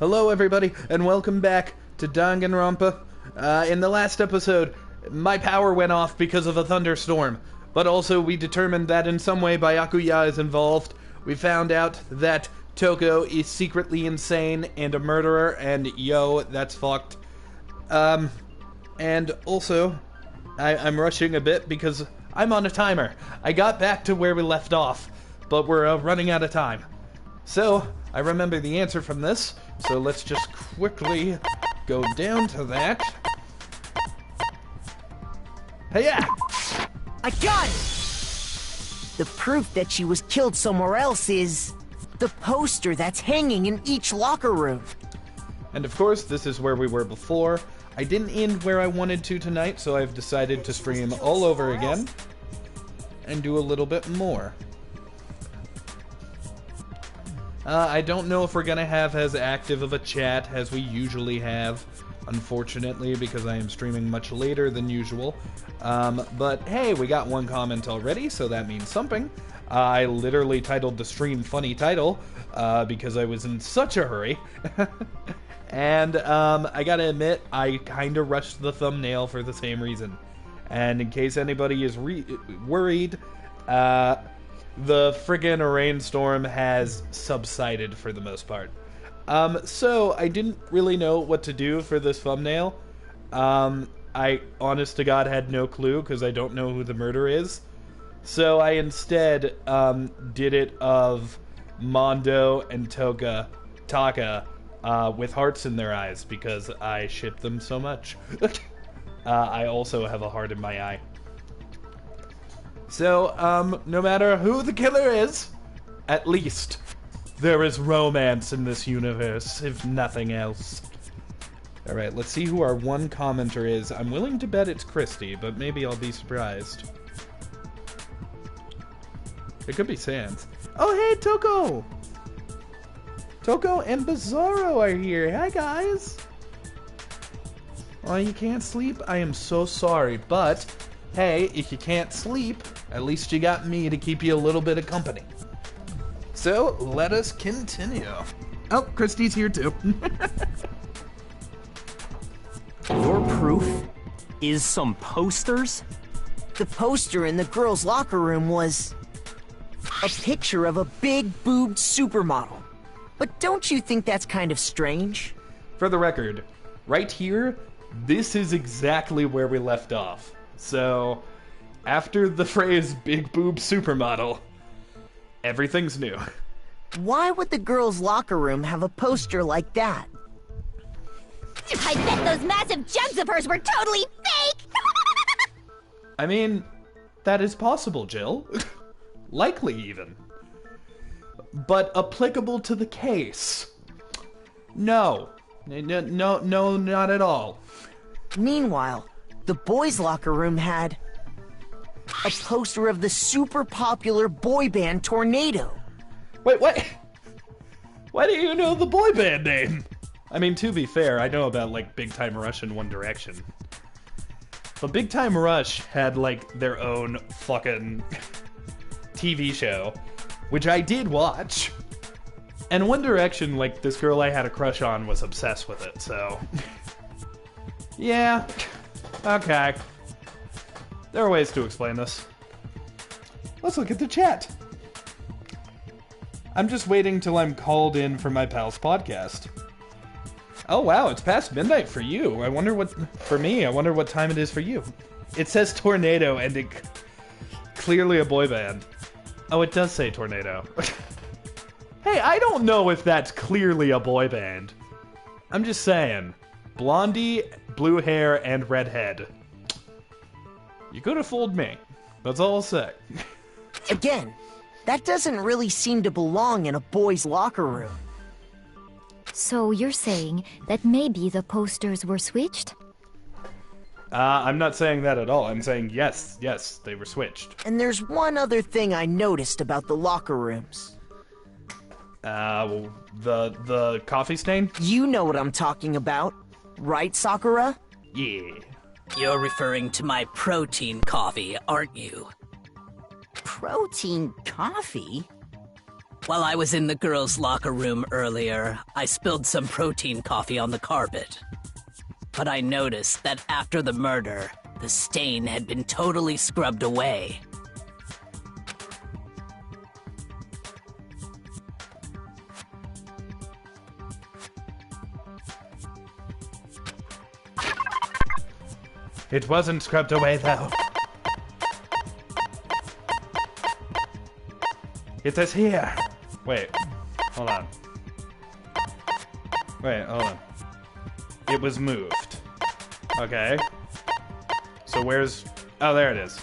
Hello everybody, and welcome back to Dangan Ronpa. In the last episode, my power went off because of a thunderstorm, but also we determined that in some way Byakuya is involved. We found out that Toko is secretly insane and a murderer, and yo, that's fucked. And also, I'm rushing a bit because I'm on a timer. I got back to where we left off, but we're running out of time. So, I remember the answer from this, so let's just quickly go down to that. Hey-ya! I got it! The proof that she was killed somewhere else is the poster that's hanging in each locker room. And of course, this is where we were before. I didn't end where I wanted to tonight, so I've decided to stream all over again and do a little bit more. I don't know if we're gonna have as active of a chat as we usually have, unfortunately, because I am streaming much later than usual. But hey, we got one comment already, so that means something. I literally titled the stream Funny Title, because I was in such a hurry. And I gotta admit, I kinda rushed the thumbnail for the same reason. And in case anybody is worried, the friggin' rainstorm has subsided for the most part. So I didn't really know what to do for this thumbnail. I, honest to God, had no clue because I don't know who the murderer is. So I instead did it of Mondo and Taka with hearts in their eyes because I ship them so much. I also have a heart in my eye. So, no matter who the killer is, at least there is romance in this universe, if nothing else. Alright, let's see who our one commenter is. I'm willing to bet it's Christy, but maybe I'll be surprised. It could be Sans. Oh, hey, Toko! Toko and Bizarro are here. Hi, guys! Oh, you can't sleep? I am so sorry, but hey, if you can't sleep, at least you got me to keep you a little bit of company. So, let us continue. Oh, Christy's here too. Your proof is some posters? The poster in the girls' locker room was a picture of a big-boobed supermodel. But don't you think that's kind of strange? For the record, right here, this is exactly where we left off. So, after the phrase big boob supermodel, everything's new. Why would the girls' locker room have a poster like that? I bet those massive jugs of hers were totally fake! I mean, that is possible, Jill. Likely, even. But applicable to the case. No. No, not at all. Meanwhile, the boys' locker room had a poster of the super popular boy band Tornado. Wait, what? Why do you know the boy band name? I mean, to be fair, I know about, like, Big Time Rush and One Direction. But Big Time Rush had, like, their own fucking TV show, which I did watch. And One Direction, like, this girl I had a crush on was obsessed with it, so yeah, okay. There are ways to explain this. Let's look at the chat. I'm just waiting till I'm called in for my pal's podcast. Oh wow, it's past midnight for you. I wonder what time it is for you. It says Tornado and it clearly a boy band. Oh, it does say Tornado. Hey, I don't know if that's clearly a boy band. I'm just saying. Blondie, blue hair, and redhead. You could have fooled me. That's all I'll say. Again, that doesn't really seem to belong in a boys' locker room. So you're saying that maybe the posters were switched? I'm not saying that at all. I'm saying yes, they were switched. And there's one other thing I noticed about the locker rooms. The coffee stain? You know what I'm talking about, right, Sakura? Yeah. You're referring to my protein coffee, aren't you? Protein coffee? While I was in the girls' locker room earlier, I spilled some protein coffee on the carpet. But I noticed that after the murder, the stain had been totally scrubbed away. It wasn't scrubbed away, though. It says here. Wait, hold on. Wait, hold on. It was moved. Okay. So where's... Oh, there it is.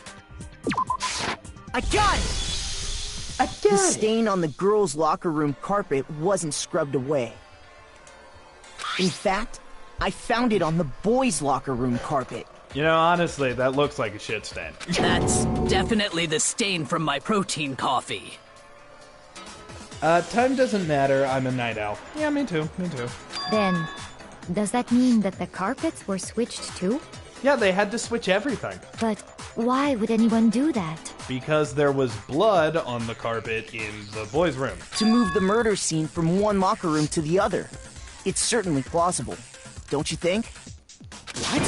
I got it! The stain on the girls' locker room carpet wasn't scrubbed away. In fact, I found it on the boys' locker room carpet. You know, honestly, that looks like a shit stain. That's definitely the stain from my protein coffee. Time doesn't matter. I'm a night owl. Yeah, me too. Me too. Then, does that mean that the carpets were switched too? Yeah, they had to switch everything. But why would anyone do that? Because there was blood on the carpet in the boys' room. To move the murder scene from one locker room to the other. It's certainly plausible, don't you think? What?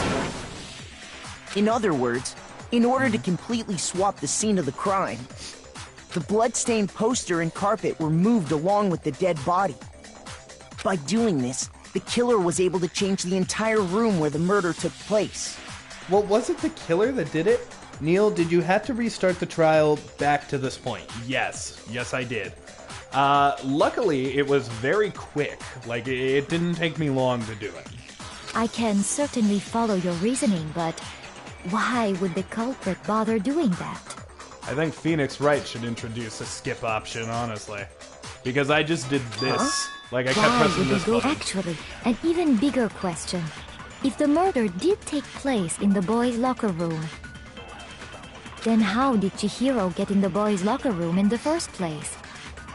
In other words, in order to completely swap the scene of the crime, the blood-stained poster and carpet were moved along with the dead body. By doing this, the killer was able to change the entire room where the murder took place. Well, was it the killer that did it? Kneale, did you have to restart the trial back to this point? Yes. Yes, I did. Luckily, it was very quick. Like, it didn't take me long to do it. I can certainly follow your reasoning, but why would the culprit bother doing that? I think Phoenix Wright should introduce a skip option, honestly. Because I just did this. Like, I kept pressing this button. Actually, an even bigger question. If the murder did take place in the boys' locker room, then how did Chihiro get in the boys' locker room in the first place?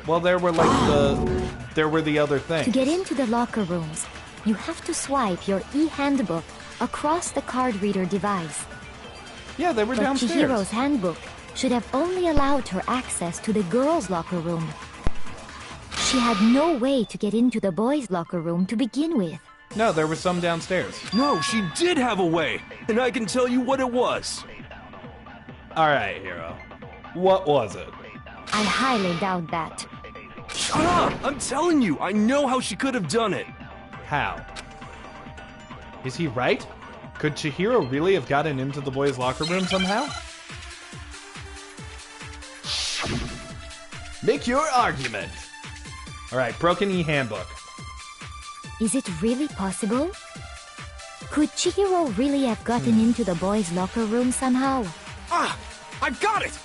Well, there were the other things. To get into the locker rooms, you have to swipe your e-handbook across the card reader device. Yeah, they were downstairs. But Chihiro's handbook should have only allowed her access to the girls' locker room. She had no way to get into the boys' locker room to begin with. No, there was some downstairs. No, she did have a way, and I can tell you what it was. Alright, Hero. What was it? I highly doubt that. Shut up! I'm telling you, I know how she could have done it. How? Is he right? Could Chihiro really have gotten into the boys' locker room somehow? Make your argument! Alright, broken e-handbook. Is it really possible? Could Chihiro really have gotten into the boys' locker room somehow? Ah! I've got it!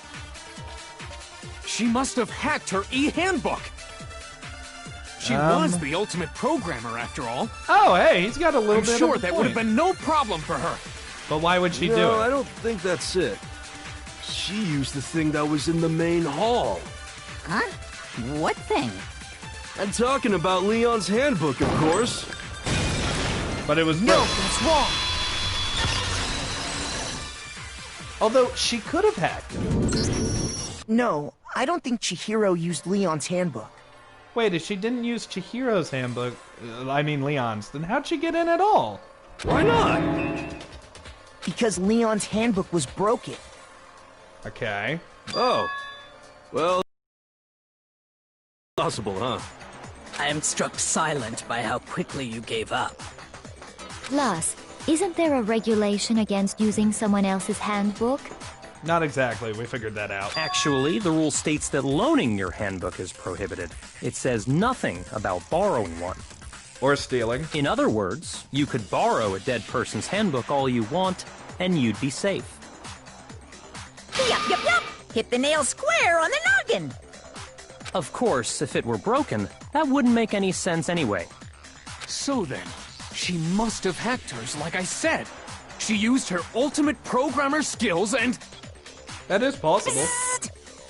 She must have hacked her e-handbook! She was the ultimate programmer, after all. Oh, hey, he's got a little bit I'm sure of a that point. would have been no problem for her. But why would she do it? No, I don't think that's it. She used the thing that was in the main hall. Huh? What thing? I'm talking about Leon's handbook, of course. But it was No, broken. that's wrong! Although, she could have hacked it. No, I don't think Chihiro used Leon's handbook. Wait, if she didn't use Chihiro's handbook, I mean Leon's, then how'd she get in at all? Why not? Because Leon's handbook was broken. Okay. Oh. Well... possible, huh? I am struck silent by how quickly you gave up. Plus, isn't there a regulation against using someone else's handbook? Not exactly, we figured that out. Actually, the rule states that loaning your handbook is prohibited. It says nothing about borrowing one. Or stealing. In other words, you could borrow a dead person's handbook all you want, and you'd be safe. Yup. Hit the nail square on the noggin. Of course, if it were broken, that wouldn't make any sense anyway. So then, she must have hacked hers like I said. She used her ultimate programmer skills and... That is possible.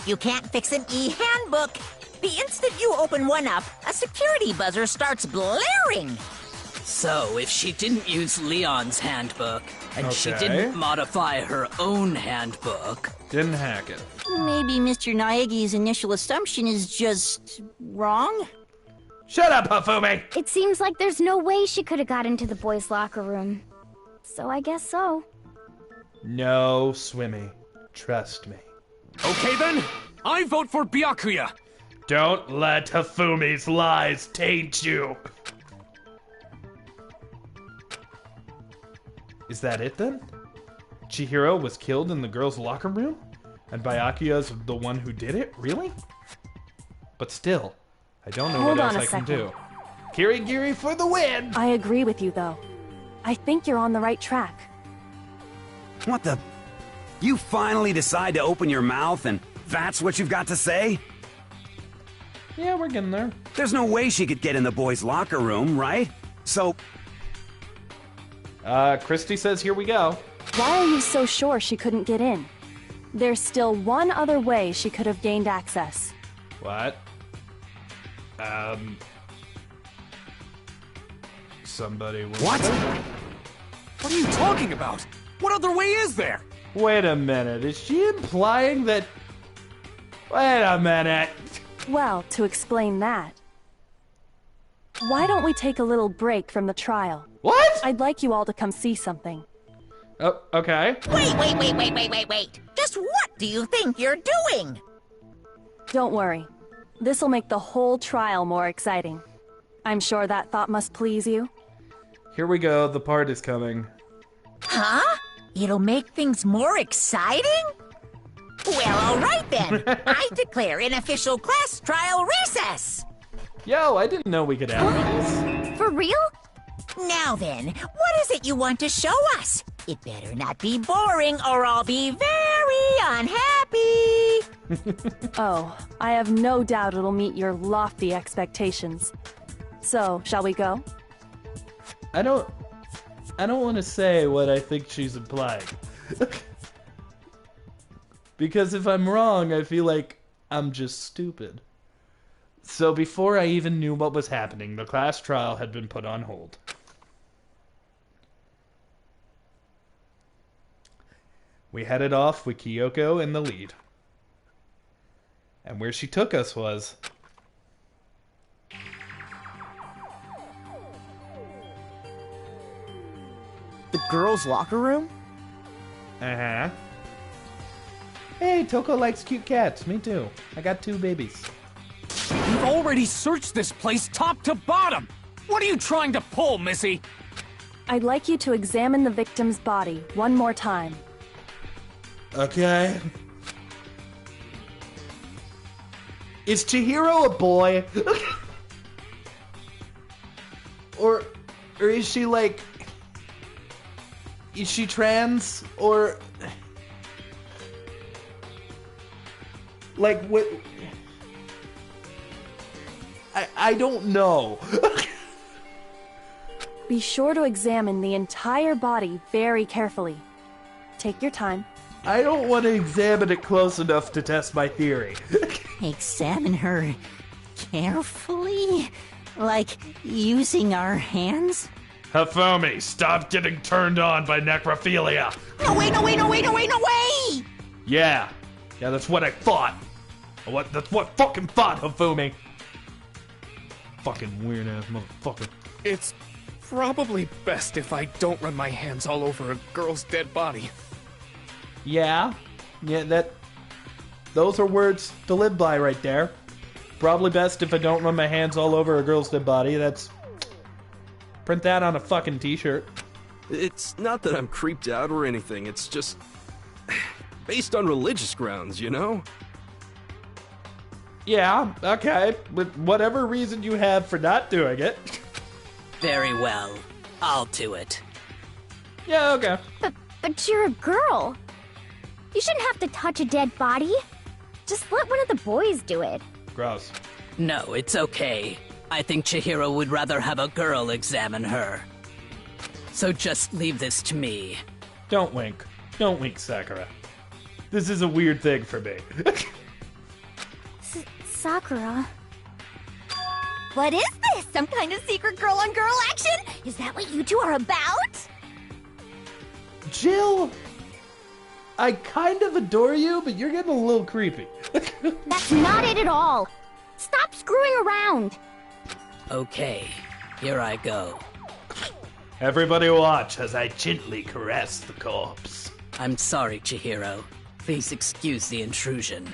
You can't fix an e-handbook. The instant you open one up, a security buzzer starts blaring. So, if she didn't use Leon's handbook, and she Okay. didn't modify her own handbook... Didn't hack it. Maybe Mr. Naegi's initial assumption is just wrong? Shut up, Hifumi! It seems like there's no way she could have got into the boys' locker room. So I guess so. No, Swimmy. Trust me. Okay then, I vote for Byakuya. Don't let Hifumi's lies taint you. Is that it then? Chihiro was killed in the girls' locker room? And Byakuya's the one who did it? Really? But still, I don't know Hold what on else a I can second. do. Kirigiri for the win! I agree with you, though. I think you're on the right track. What the? You finally decide to open your mouth and that's what you've got to say? Yeah, we're getting there. There's no way she could get in the boys' locker room, right? So, Christy says here we go. Why are you so sure she couldn't get in? There's still one other way she could have gained access. What? Somebody will... what? What are you talking about? What other way is there? Wait a minute, is she implying that... Wait a minute. Well, to explain that, why don't we take a little break from the trial? What? I'd like you all to come see something. Oh, okay. Wait. Just what do you think you're doing? Don't worry. This'll make the whole trial more exciting. I'm sure that thought must please you. Here we go, the part is coming. Huh? It'll make things more exciting? Well, all right then. I declare an official class trial recess. Yo, I didn't know we could have this. For real? Now then, what is it you want to show us? It better not be boring or I'll be very unhappy. Oh, I have no doubt it'll meet your lofty expectations. So, shall we go? I don't want to say what I think she's implying. Because if I'm wrong, I feel like I'm just stupid. So before I even knew what was happening, the class trial had been put on hold. We headed off with Kyoko in the lead. And where she took us was... The girls' locker room? Uh-huh. Hey, Toko likes cute cats. Me too. I got 2 babies. We've already searched this place top to bottom. What are you trying to pull, Missy? I'd like you to examine the victim's body one more time. Okay. Is Chihiro a boy? or is she like... Is she trans? Or... Like, what... I don't know. Be sure to examine the entire body very carefully. Take your time. I don't want to examine it close enough to test my theory. Examine her carefully? Like using our hands? Hifumi, stop getting turned on by necrophilia. No way! Yeah, that's what I thought. That's what fucking thought, Hifumi. Fucking weird ass motherfucker. It's probably best if I don't run my hands all over a girl's dead body. Yeah, those are words to live by right there. Probably best if I don't run my hands all over a girl's dead body. Print that on a fucking t-shirt. It's not that I'm creeped out or anything, it's just based on religious grounds, you know? Yeah, okay, with whatever reason you have for not doing it. Very well. I'll do it. Yeah, okay. But you're a girl. You shouldn't have to touch a dead body. Just let one of the boys do it. Gross. No, it's okay. I think Chihiro would rather have a girl examine her. So just leave this to me. Don't wink. Don't wink, Sakura. This is a weird thing for me. Sakura. What is this? Some kind of secret girl-on-girl action? Is that what you two are about? Jill, I kind of adore you, but you're getting a little creepy. That's not it at all. Stop screwing around. Okay, here I go. Everybody watch as I gently caress the corpse. I'm sorry, Chihiro. Please excuse the intrusion.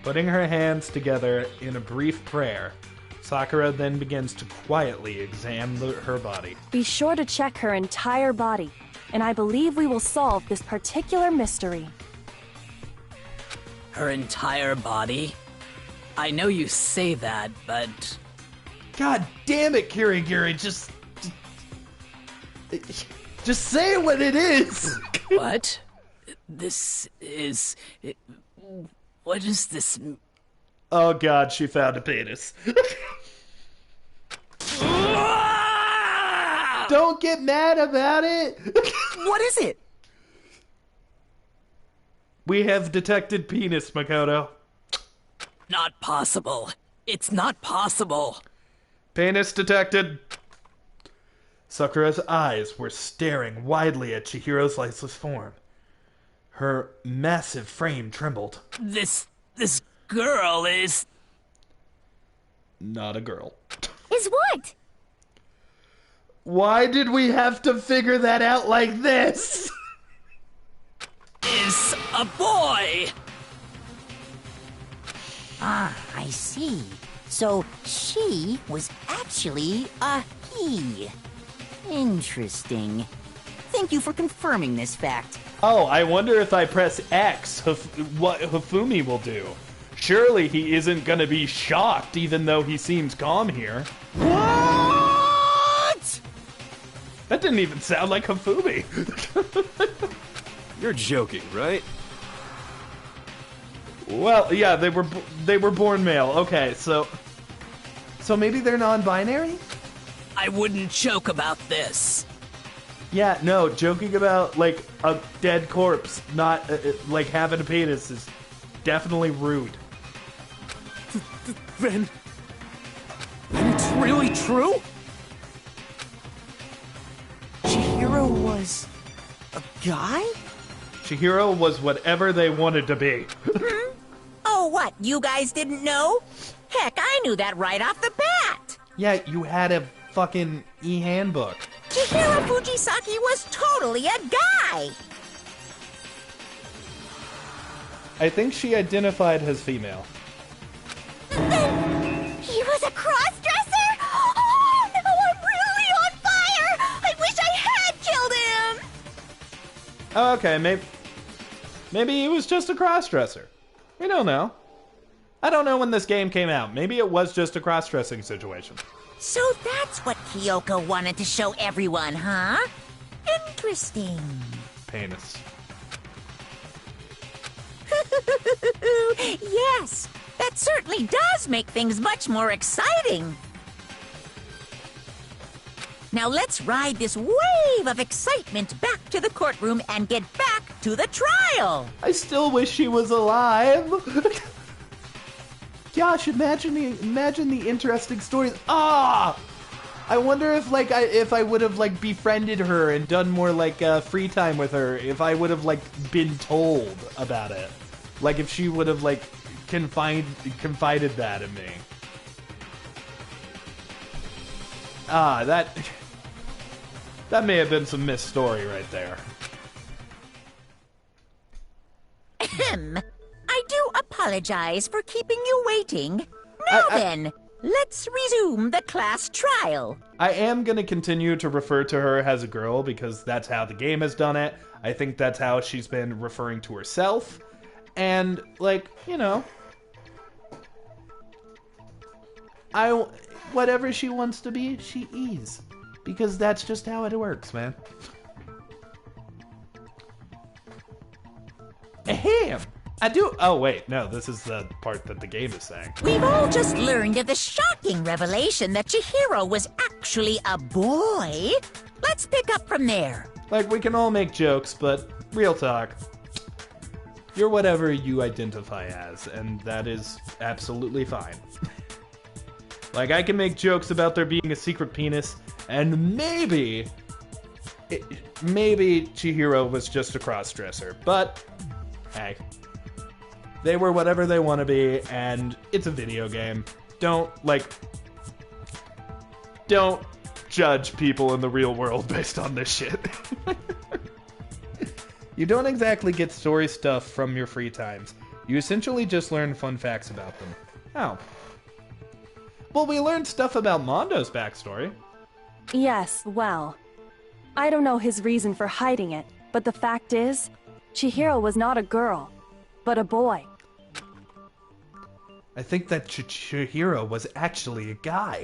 Putting her hands together in a brief prayer, Sakura then begins to quietly examine her body. Be sure to check her entire body, and I believe we will solve this particular mystery. Her entire body? I know you say that, but... God damn it, Kirigiri, just say what it is! What? This is... What is this? Oh god, she found a penis. Don't get mad about it! What is it? We have detected penis, Makoto. Not possible. It's not possible. Penis detected. Sakura's eyes were staring widely at Chihiro's lifeless form. Her massive frame trembled. This girl is... Not a girl. Is what? Why did we have to figure that out like this? Is a boy! Ah, I see. So she was actually a he. Interesting. Thank you for confirming this fact. Oh, I wonder if I press X, what Hifumi will do. Surely he isn't gonna be shocked, even though he seems calm here. What? That didn't even sound like Hifumi. You're joking, right? Well, yeah, they were born male. Okay, so maybe they're non-binary? I wouldn't joke about this. Yeah, no, joking about, like, a dead corpse, not, like, having a penis is definitely rude. Then it's really true? Chihiro was a guy? Chihiro was whatever they wanted to be. Oh, what? You guys didn't know? Heck, I knew that right off the bat. Yeah, you had a fucking e-handbook. Chihiro Fujisaki was totally a guy. I think she identified as female. He was a cross-dresser? Oh, now I'm really on fire! I wish I had killed him! Oh, okay, maybe he was just a cross-dresser. We don't know. I don't know when this game came out. Maybe it was just a cross-dressing situation. So that's what Kyoko wanted to show everyone, huh? Interesting. Penis. Yes, that certainly does make things much more exciting. Now let's ride this wave of excitement back to the courtroom and get back to the trial. I still wish she was alive. Gosh, imagine the interesting stories. Ah! I wonder if if I would have like befriended her and done more like free time with her, if I would have like been told about it. Like if she would have like confided that in me. Ah, that may have been some missed story right there. Ahem. I do apologize for keeping you waiting. Now then, let's resume the class trial. I am going to continue to refer to her as a girl because that's how the game has done it. I think that's how she's been referring to herself. And, like, you know, whatever she wants to be, she is. Because that's just how it works, man. Ahem! I do. Oh, wait, no, this is the part that the game is saying. We've all just learned of the shocking revelation that Chihiro was actually a boy. Let's pick up from there. Like, we can all make jokes, but real talk. You're whatever you identify as, and that is absolutely fine. Like, I can make jokes about there being a secret penis, and maybe Chihiro was just a cross-dresser. But, hey. They were whatever they want to be, and it's a video game. Don't judge people in the real world based on this shit. You don't exactly get story stuff from your free times. You essentially just learn fun facts about them. Oh. Well, we learned stuff about Mondo's backstory. Yes, well, I don't know his reason for hiding it, but the fact is, Chihiro was not a girl, but a boy. I think that Chihiro was actually a guy.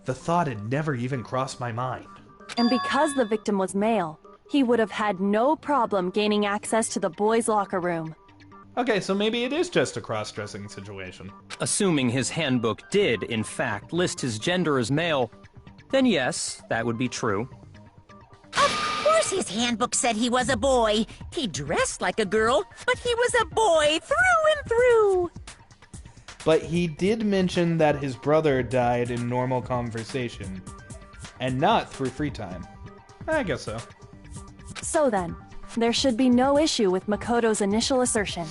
The thought had never even crossed my mind. And because the victim was male, he would have had no problem gaining access to the boys' locker room. Okay, so maybe it is just a cross-dressing situation. Assuming his handbook did, in fact, list his gender as male, then yes, that would be true. Of course his handbook said he was a boy. He dressed like a girl, but he was a boy through and through. But he did mention that his brother died in normal conversation, and not through free time. I guess so. So then, there should be no issue with Makoto's initial assertion.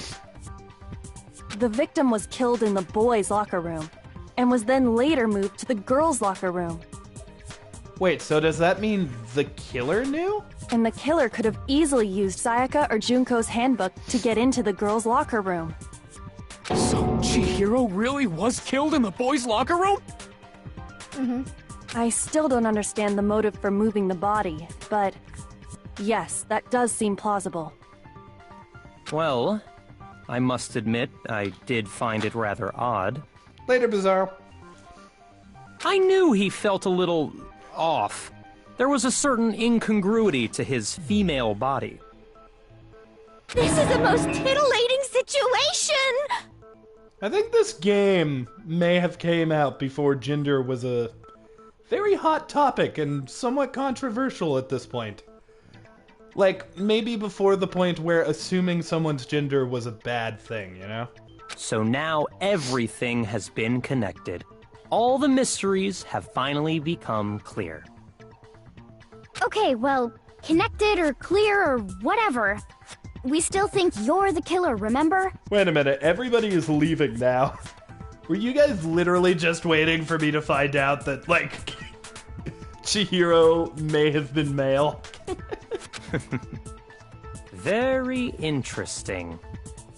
The victim was killed in the boys' locker room, and was then later moved to the girls' locker room. Wait, so does that mean the killer knew? And the killer could have easily used Sayaka or Junko's handbook to get into the girls' locker room. So Chihiro really was killed in the boys' locker room? I still don't understand the motive for moving the body, but yes, that does seem plausible. Well, I must admit, I did find it rather odd. Later, Bizarro. I knew he felt a little off. There was a certain incongruity to his female body. This is the most titillating situation! I think this game may have came out before gender was a very hot topic and somewhat controversial at this point. Like, maybe before the point where assuming someone's gender was a bad thing, you know? So now everything has been connected. All the mysteries have finally become clear. Okay, well, connected or clear or whatever. We still think you're the killer, remember? Wait a minute, everybody is leaving now. Were you guys literally just waiting for me to find out that, like, Chihiro may have been male? Very interesting.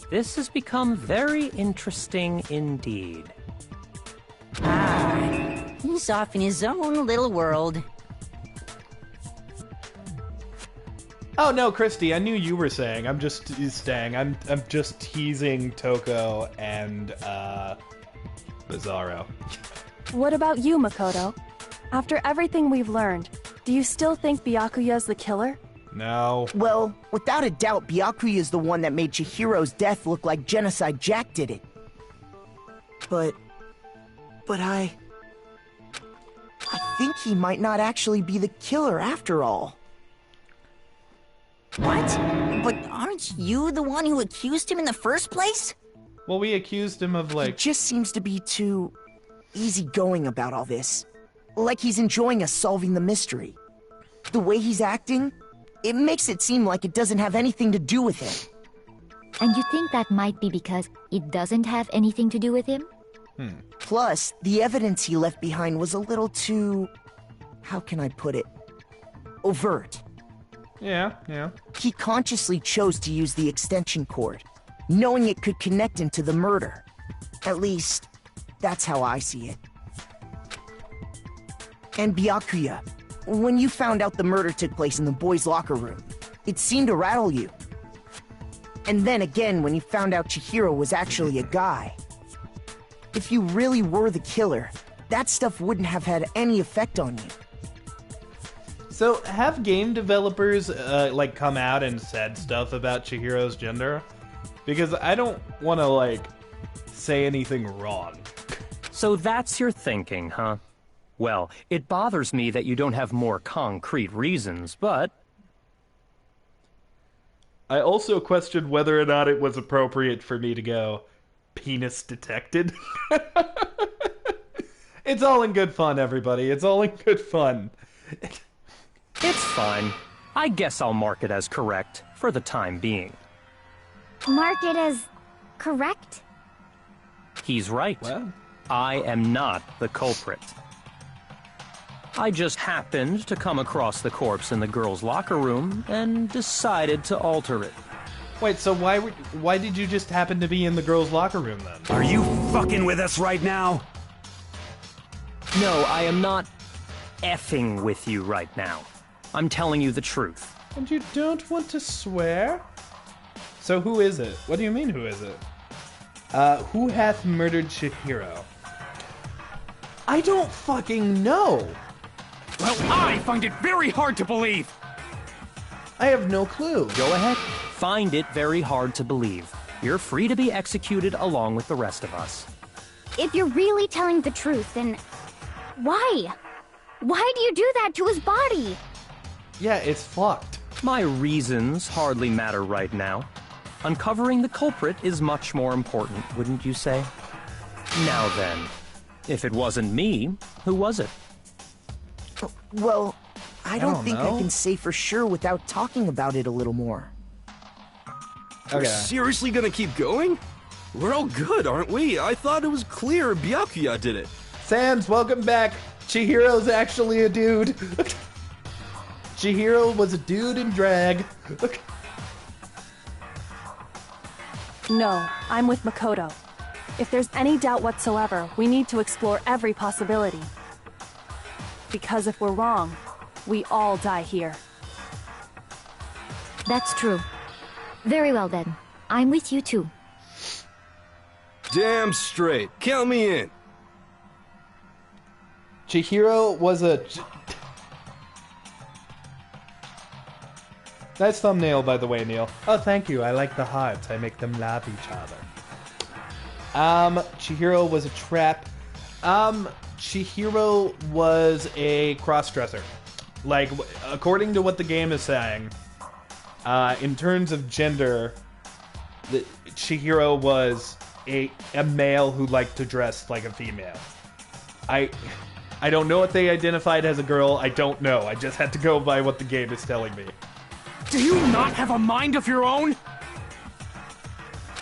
This has become very interesting indeed. Ah, he's off in his own little world. Oh no, Christy, I knew you were saying. I'm just teasing Toko and Bizarro. What about you, Makoto? After everything we've learned, do you still think Byakuya's the killer? No. Well, without a doubt, Byakuya is the one that made Chihiro's death look like Genocide Jack did it. But I think he might not actually be the killer after all. What? But aren't you the one who accused him in the first place? Well, we accused him of, like... He just seems to be too easygoing about all this. Like he's enjoying us solving the mystery. The way he's acting, it makes it seem like it doesn't have anything to do with him. And you think that might be because it doesn't have anything to do with him? Plus, the evidence he left behind was a little too... how can I put it? Overt. Yeah. He consciously chose to use the extension cord, knowing it could connect him to the murder. At least, that's how I see it. And Byakuya, when you found out the murder took place in the boys' locker room, it seemed to rattle you. And then again, when you found out Chihiro was actually a guy. If you really were the killer, that stuff wouldn't have had any effect on you. So, have game developers, come out and said stuff about Chihiro's gender? Because I don't want to, say anything wrong. So that's your thinking, huh? Well, it bothers me that you don't have more concrete reasons, but... I also questioned whether or not it was appropriate for me to go, penis detected? It's all in good fun, everybody. It's all in good fun. It's fine. I guess I'll mark it as correct for the time being. Mark it as correct? He's right. Well. I am not the culprit. I just happened to come across the corpse in the girls' locker room and decided to alter it. Wait, so why did you just happen to be in the girls' locker room then? Are you fucking with us right now? No, I am not effing with you right now. I'm telling you the truth. And you don't want to swear? So who is it? What do you mean, who is it? Who hath murdered Chihiro? I don't fucking know. Well, I find it very hard to believe. I have no clue. Go ahead. Find it very hard to believe. You're free to be executed along with the rest of us. If you're really telling the truth, then why? Why do you do that to his body? Yeah, it's fucked. My reasons hardly matter right now. Uncovering the culprit is much more important, wouldn't you say? Now then, if it wasn't me, who was it? Well, I don't think know. I can say for sure without talking about it a little more. We're Okay. seriously gonna keep going? We're all good, aren't we? I thought it was clear Byakuya did it. Sans, welcome back. Chihiro's actually a dude. Chihiro was a dude in drag. No, I'm with Makoto. If there's any doubt whatsoever, we need to explore every possibility. Because if we're wrong, we all die here. That's true. Very well then. I'm with you too. Damn straight. Count me in. Chihiro was a... Nice thumbnail, by the way, Neil. Oh, thank you. I like the hearts. I make them love each other. Chihiro was a trap. Chihiro was a cross-dresser. Like, according to what the game is saying, in terms of gender, Chihiro was a male who liked to dress like a female. I don't know what they identified as a girl. I don't know. I just had to go by what the game is telling me. Do you not have a mind of your own?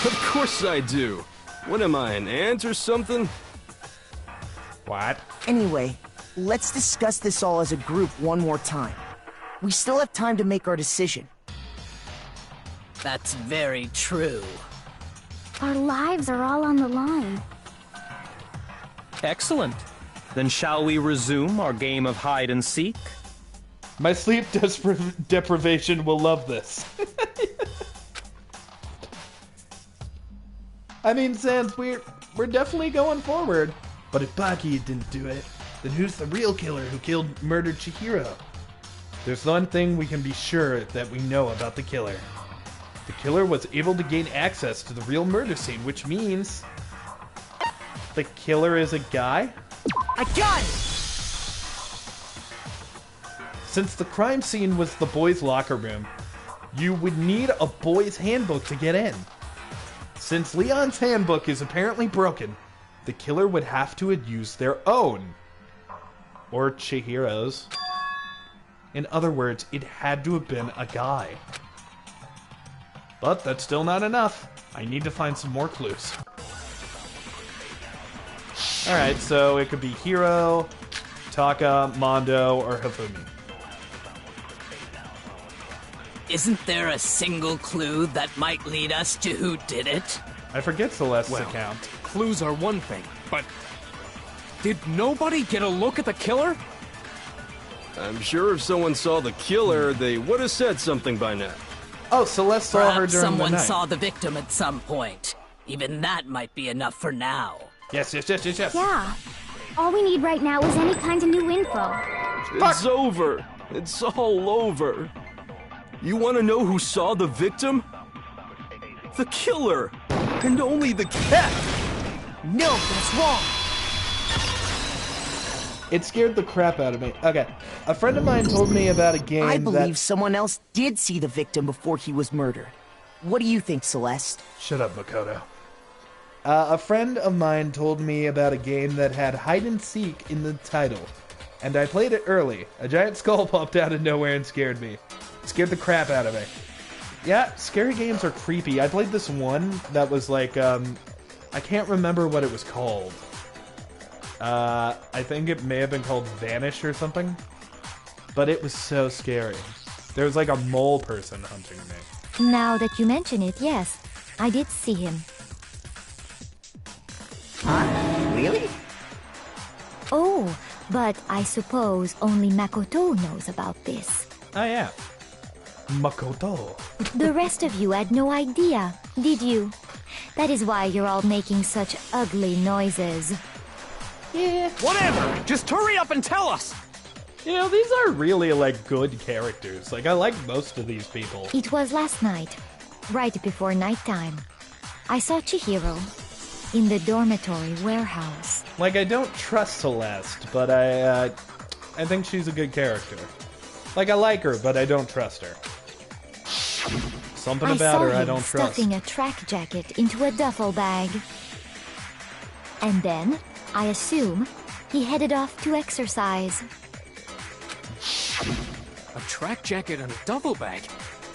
Of course I do. What am I, an ant or something? What? Anyway, let's discuss this all as a group one more time. We still have time to make our decision. That's very true. Our lives are all on the line. Excellent. Then shall we resume our game of hide and seek? My sleep deprivation will love this. I mean, Sans, we're definitely going forward. But if Baki didn't do it, then who's the real killer who murdered Chihiro? There's one thing we can be sure that we know about the killer. The killer was able to gain access to the real murder scene, which means... the killer is a guy? I got it! Since the crime scene was the boys' locker room, you would need a boys' handbook to get in. Since Leon's handbook is apparently broken, the killer would have to have used their own. Or Chihiro's. In other words, it had to have been a guy. But that's still not enough. I need to find some more clues. Alright, so it could be Hiro, Taka, Mondo, or Hifumi. Isn't there a single clue that might lead us to who did it? I forget Celeste's account. Clues are one thing, but did nobody get a look at the killer? I'm sure if someone saw the killer, they would have said something by now. Oh, Celeste saw her Perhaps during the someone night. saw the victim at some point. Even that might be enough for now. Yes. Yeah. All we need right now is any kind of new info. It's over. It's all over. You want to know who saw the victim? The killer. And only the cat. No, that's wrong! It scared the crap out of me. Okay, a friend of mine told me about a game I believe that... someone else did see the victim before he was murdered. What do you think, Celeste? Shut up, Makoto. A friend of mine told me about a game that had hide and seek in the title, and I played it early. A giant skull popped out of nowhere and scared me. Scared the crap out of me. Yeah, scary games are creepy. I played this one that was like, I can't remember what it was called. I think it may have been called Vanish or something. But it was so scary. There was like a mole person hunting me. Now that you mention it, yes, I did see him. Huh? Really? Oh, but I suppose only Makoto knows about this. Oh yeah. Makoto. The rest of you had no idea, did you? That is why you're all making such ugly noises. Yeah. Whatever! Just hurry up and tell us! You know, these are really, like, good characters. Like, I like most of these people. It was last night, right before nighttime. I saw Chihiro in the dormitory warehouse. Like, I don't trust Celeste, but I think she's a good character. Like, I like her, but I don't trust her. Something about her I don't trust. I saw him stuffing a track jacket into a duffel bag. And then, I assume, he headed off to exercise. A track jacket and a duffel bag?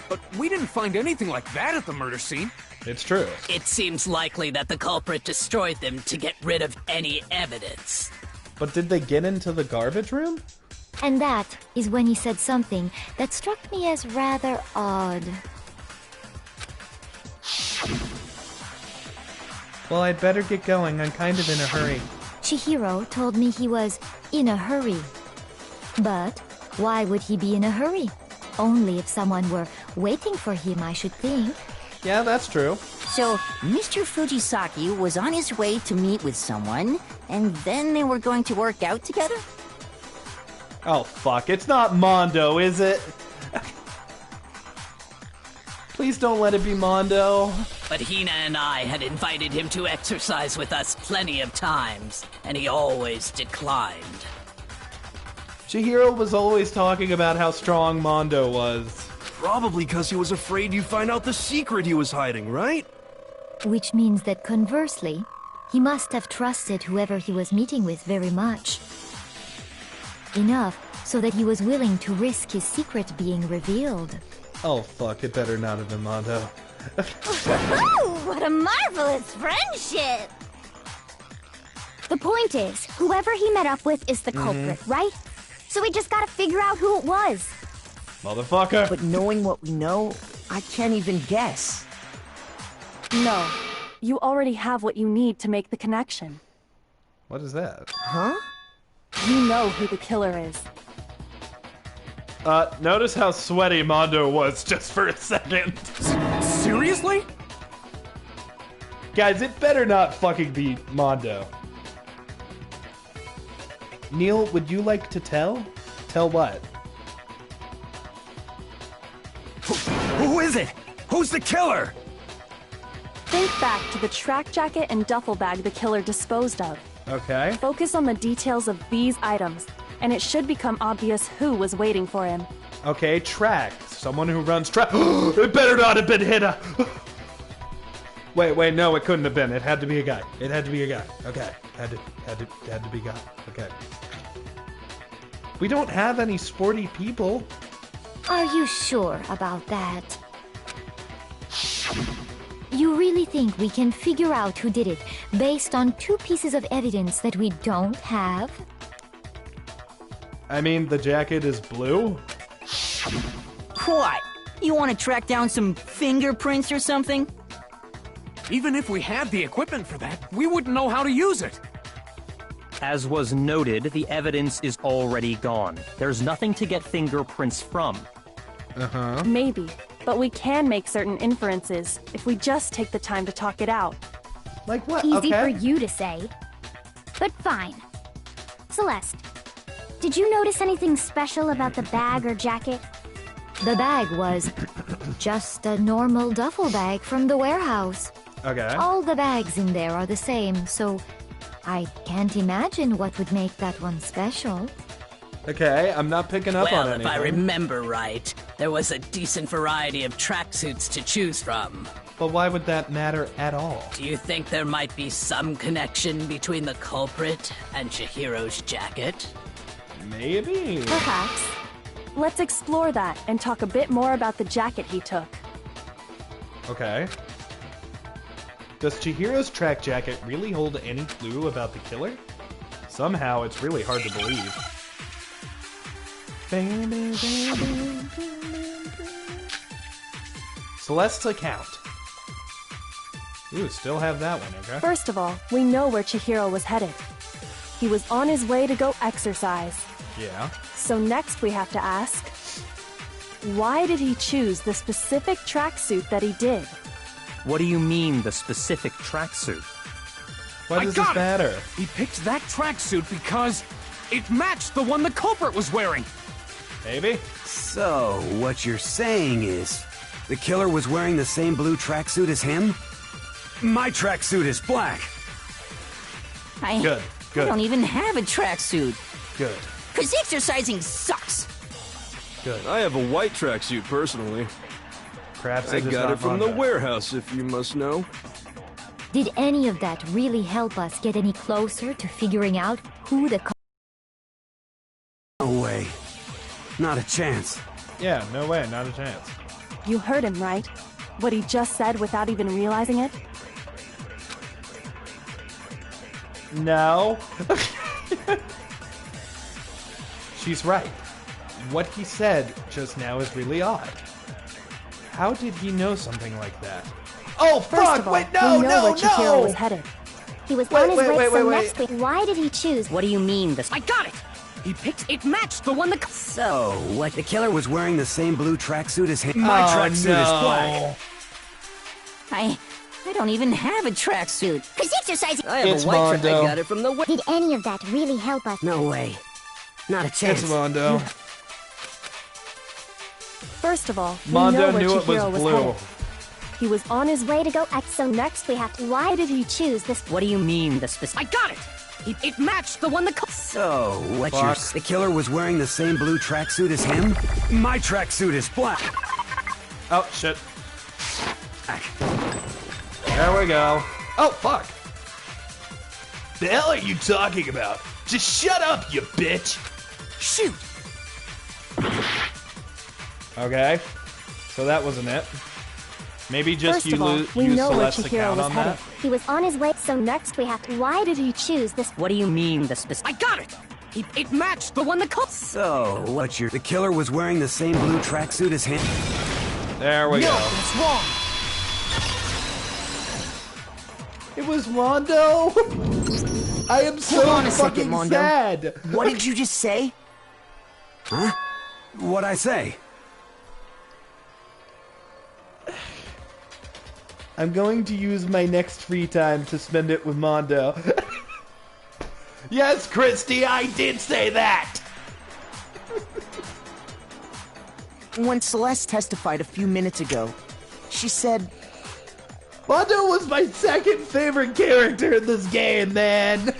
But we didn't find anything like that at the murder scene. It's true. It seems likely that the culprit destroyed them to get rid of any evidence. But did they get into the garbage room? And that is when he said something that struck me as rather odd. Well, I'd better get going. I'm kind of in a hurry. Chihiro told me he was in a hurry. But why would he be in a hurry? Only if someone were waiting for him, I should think. Yeah, that's true. So, Mr. Fujisaki was on his way to meet with someone, and then they were going to work out together? Oh, fuck. It's not Mondo, is it? Please don't let it be Mondo. But Hina and I had invited him to exercise with us plenty of times, and he always declined. Chihiro was always talking about how strong Mondo was. Probably because he was afraid you'd find out the secret he was hiding, right? Which means that conversely, he must have trusted whoever he was meeting with very much. Enough so that he was willing to risk his secret being revealed. Oh fuck, it better not have been Mondo. What a marvelous friendship! The point is, whoever he met up with is the culprit, right? So we just gotta figure out who it was. Motherfucker! But knowing what we know, I can't even guess. No. You already have what you need to make the connection. What is that? Huh? You know who the killer is. Notice how sweaty Mondo was just for a second. Seriously? Guys, it better not fucking be Mondo. Kneale, would you like to tell? Tell what? Who is it? Who's the killer? Think back to the track jacket and duffel bag the killer disposed of. Okay. Focus on the details of these items, and it should become obvious who was waiting for him. Okay, track. Someone who runs track. It better not have been Hina. Wait, no, it couldn't have been. It had to be a guy. It had to be a guy. Okay. Had to be a guy. Okay. We don't have any sporty people. Are you sure about that? You really think we can figure out who did it based on 2 pieces of evidence that we don't have? I mean, the jacket is blue. What? You want to track down some fingerprints or something? Even if we had the equipment for that, we wouldn't know how to use it. As was noted, the evidence is already gone. There's nothing to get fingerprints from. Uh-huh. Maybe, but we can make certain inferences if we just take the time to talk it out. Like what? Easy Okay. for you to say. But fine. Celeste, did you notice anything special about the bag or jacket? The bag was just a normal duffel bag from the warehouse. Okay. All the bags in there are the same, so I can't imagine what would make that one special. Okay, I'm not picking up on Well, anything. if I remember right, there was a decent variety of tracksuits to choose from. But why would that matter at all? Do you think there might be some connection between the culprit and Chihiro's jacket? Maybe. Perhaps. Let's explore that and talk a bit more about the jacket he took. Okay. Does Chihiro's track jacket really hold any clue about the killer? Somehow, it's really hard to believe. Celeste account. Ooh, still have that one, okay? First of all, we know where Chihiro was headed. He was on his way to go exercise. Yeah. So next we have to ask, why did he choose the specific tracksuit that he did? What do you mean, the specific tracksuit? Why does this matter? He picked that tracksuit because it matched the one the culprit was wearing. Maybe? So, what you're saying is, the killer was wearing the same blue tracksuit as him? My tracksuit is black. Good. I don't even have a tracksuit. Good. Cause exercising sucks. Good. I have a white tracksuit personally. Perhaps I it is got not it from the Ronpa. warehouse, if you must know. Did any of that really help us get any closer to figuring out who the No way. Not a chance. Yeah, no way, not a chance. You heard him, right? What he just said without even realizing it? No. She's right. What he said just now is really odd. How did he know something like that? Oh, First fuck! of all, Wait, no, we know no, where Chihiro no! was headed. He was Wait, on his wait, way, wait, so wait, next week. Why did he choose? What do you mean I got it! He picked it matched the one the So, what? The killer was wearing the same blue tracksuit as him? My Oh, tracksuit is no. black. I don't even have a tracksuit. Cause exercising. I have It's a white Mondo. I got it from the Did any of that really help us? No way. Not a chance. It's Mondo. First of all, we Mondo know where knew it was Chihiro was blue. headed. He was on his way to go So next we have to. Why did he choose this? What do you mean, the specific? I got it! It matched the one the So, what Fuck. you're... The killer was wearing the same blue tracksuit as him? My tracksuit is black. Oh, shit. There we go. Oh, fuck. The hell are you talking about? Just shut up, you bitch! Shoot! Okay. So that wasn't it. Maybe just First of all, we use know where Celeste's Chihiro account was on headed. that. He was on his way. So next we have to. Why did he choose this? What do you mean, the specific? I got it! It matched the one the So, what you're... The killer was wearing the same blue tracksuit as him? There we go. That's wrong! It was Mondo! I am so Hold on a fucking second, Mondo. sad! What did you just say? Huh? What'd I say? I'm going to use my next free time to spend it with Mondo. Yes, Christy, I did say that! When Celeste testified a few minutes ago, she said, Mondo was my second favorite character in this game, man!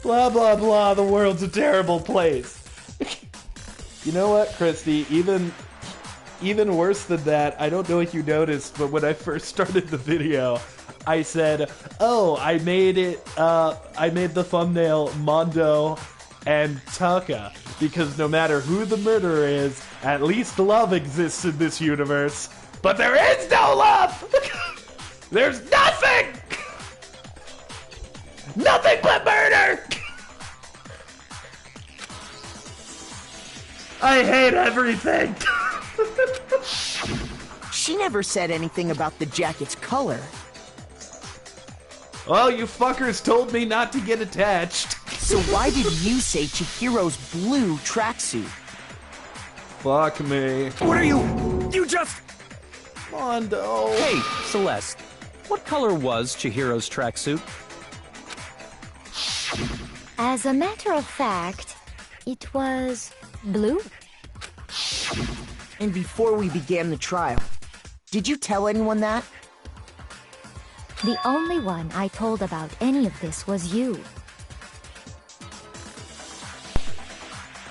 Blah, blah, blah, the world's a terrible place. You know what, Christy, even worse than that, I don't know if you noticed, but when I first started the video, I said, oh, I made the thumbnail Mondo and Taka, because no matter who the murderer is, at least love exists in this universe. But there is no love! There's nothing! Nothing but murder! I hate everything! she never said anything about the jacket's color. Well, you fuckers told me not to get attached. So why did you say Chihiro's blue tracksuit? Fuck me. What are you... You just... Mondo. Hey, Celeste. What color was Chihiro's tracksuit? As a matter of fact, it was blue. And before we began the trial, did you tell anyone that? The only one I told about any of this was you.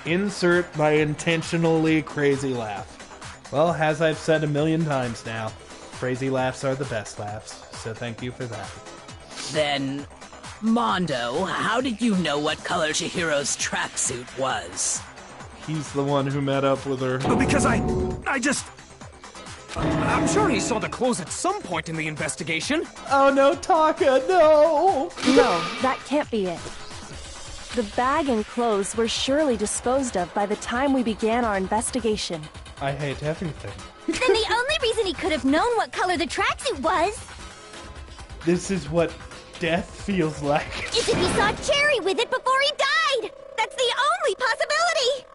Insert my intentionally crazy laugh. Well, as I've said a million times now, crazy laughs are the best laughs, so thank you for that. Then, Mondo, how did you know what color Chihiro's tracksuit was? He's the one who met up with her. Because I just... I'm sure he saw the clothes at some point in the investigation. Oh no, Taka, no! No, that can't be it. The bag and clothes were surely disposed of by the time we began our investigation. I hate everything. Then the only reason he could have known what color the tracksuit was This is what death feels like. is if he saw Cherry with it before he died! That's the only possibility!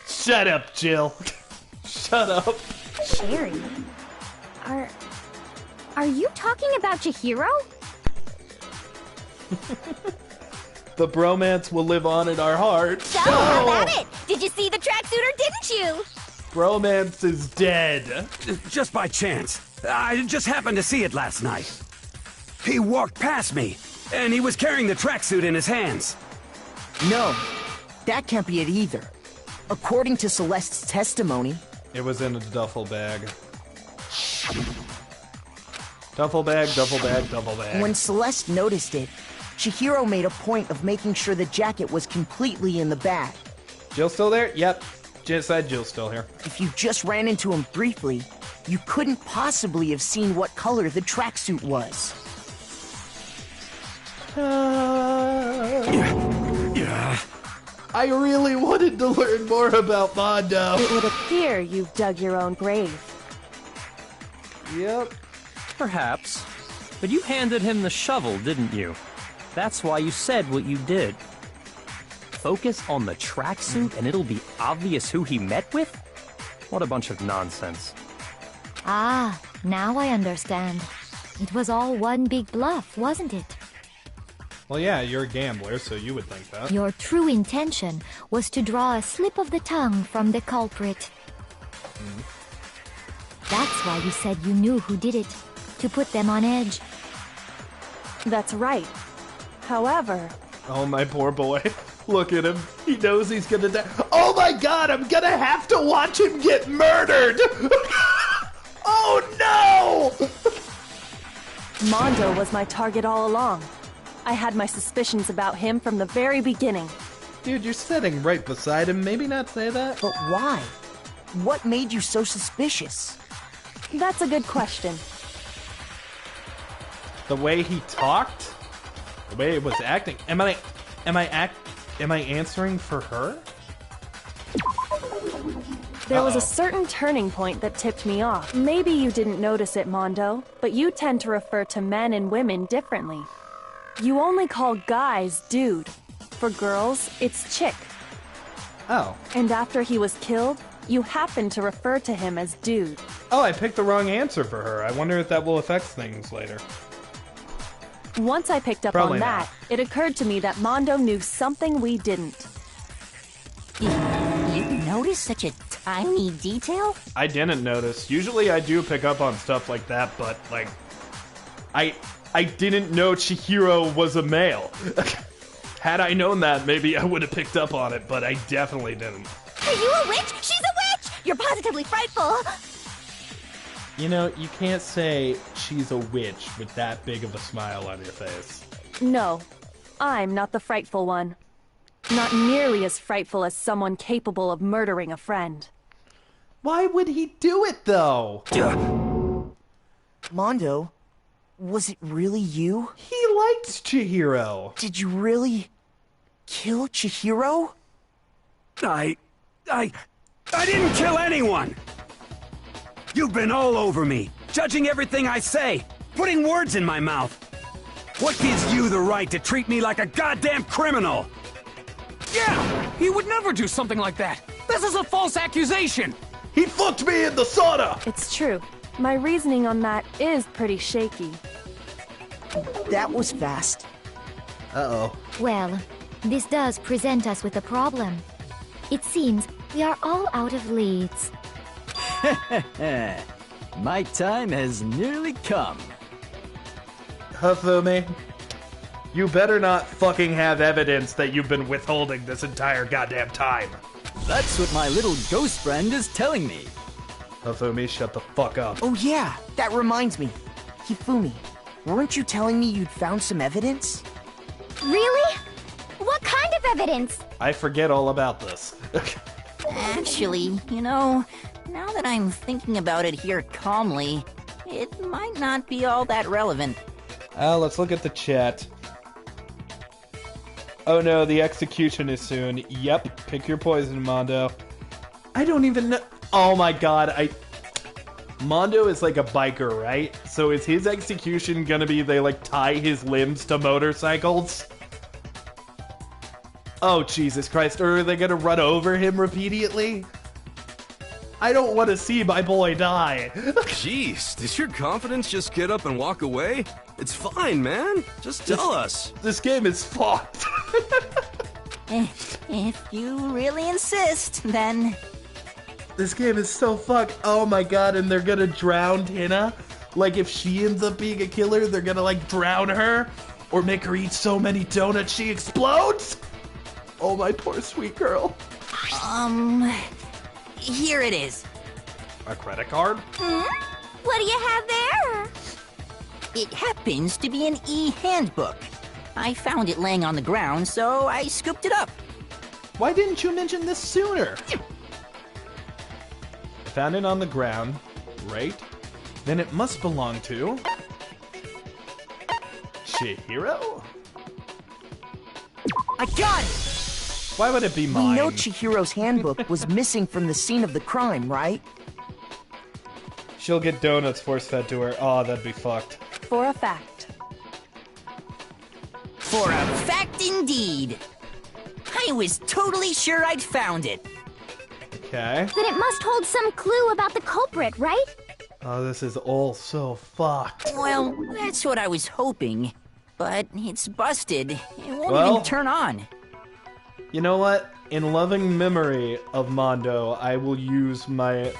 Shut up, Jill. Shut up. Cherry? Are you talking about Chihiro? The bromance will live on in our hearts. So, how about it? Did you see the tracksuit or didn't you? Bromance is dead. Just by chance. I just happened to see it last night. He walked past me, and he was carrying the tracksuit in his hands. No, that can't be it either. According to Celeste's testimony... It was in a duffel bag. Duffel bag, duffel bag, duffel bag. When Celeste noticed it, Chihiro made a point of making sure the jacket was completely in the bag. Jill still there? Yep. Just said Jill's still here. If you just ran into him briefly, you couldn't possibly have seen what color the tracksuit was. Yeah. I really wanted to learn more about Mondo. It would appear you've dug your own grave. Yep. Perhaps. But you handed him the shovel, didn't you? That's why you said what you did. Focus on the tracksuit and it'll be obvious who he met with? What a bunch of nonsense. Ah, now I understand. It was all one big bluff, wasn't it? Well, yeah, you're a gambler, so you would think that. Your true intention was to draw a slip of the tongue from the culprit. That's why you said you knew who did it, to put them on edge. That's right. However... Oh, my poor boy. Look at him. He knows he's gonna die. Oh my god, I'm gonna have to watch him get murdered! Oh no! Mondo was my target all along. I had my suspicions about him from the very beginning. Dude, you're sitting right beside him. Maybe not say that. But why? What made you so suspicious? That's a good question. The way he talked? The way he was acting? Am I answering for her? There was a certain turning point that tipped me off. Maybe you didn't notice it, Mondo, but you tend to refer to men and women differently. You only call guys dude. For girls, it's chick. Oh. And after he was killed, you happened to refer to him as dude. Oh, I picked the wrong answer for her. I wonder if that will affect things later. Once I picked up Probably on that, it occurred to me that Mondo knew something we didn't. You noticed such a tiny detail? I didn't notice. Usually I do pick up on stuff like that, but, like, I didn't know Chihiro was a male. Had I known that, maybe I would have picked up on it, but I definitely didn't. Are you a witch? She's a witch! You're positively frightful! You know, you can't say she's a witch with that big of a smile on your face. No, I'm not the frightful one. Not nearly as frightful as someone capable of murdering a friend. Why would he do it, though? Mondo, was it really you? He likes Chihiro. Did you really kill Chihiro? I didn't kill anyone! You've been all over me, judging everything I say, putting words in my mouth. What gives you the right to treat me like a goddamn criminal? Yeah! He would never do something like that! This is a false accusation! He fucked me in the sauna! It's true. My reasoning on that is pretty shaky. That was fast. Uh-oh. Well, this does present us with a problem. It seems we are all out of leads. My time has nearly come. Hifumi, you better not fucking have evidence that you've been withholding this entire goddamn time. That's what my little ghost friend is telling me. Hifumi, shut the fuck up. Oh yeah, that reminds me. Hifumi, weren't you telling me you'd found some evidence? Really? What kind of evidence? I forget all about this. Actually, you know, now that I'm thinking about it here calmly, it might not be all that relevant. Let's look at the chat. Oh no, the execution is soon. Yep, pick your poison, Mondo. I don't even know. Oh my god, Mondo is like a biker, right? So is his execution gonna be they like tie his limbs to motorcycles? Oh Jesus Christ, or are they gonna run over him repeatedly? I don't want to see my boy die. Jeez, did your confidence just get up and walk away? It's fine, man. Just tell us. This game is fucked. If you really insist, then... This game is so fucked. Oh my god, and they're gonna drown Tina? Like, if she ends up being a killer, they're gonna, like, drown her? Or make her eat so many donuts she explodes? Oh, my poor sweet girl. Here it is. A credit card? What do you have there? It happens to be an e-handbook. I found it laying on the ground, so I scooped it up. Why didn't you mention this sooner? I found it on the ground, right? Then it must belong to... Chihiro? I got it! Why would it be mine? We know Chihiro's handbook was missing from the scene of the crime, right? She'll get donuts force-fed to her. Oh, that'd be fucked. For a fact. For a fact indeed. I was totally sure I'd found it. Okay. Then it must hold some clue about the culprit, right? Oh, this is all so fucked. Well, that's what I was hoping. But it's busted. It won't Well, even turn on. You know what? In loving memory of Mondo, I will use my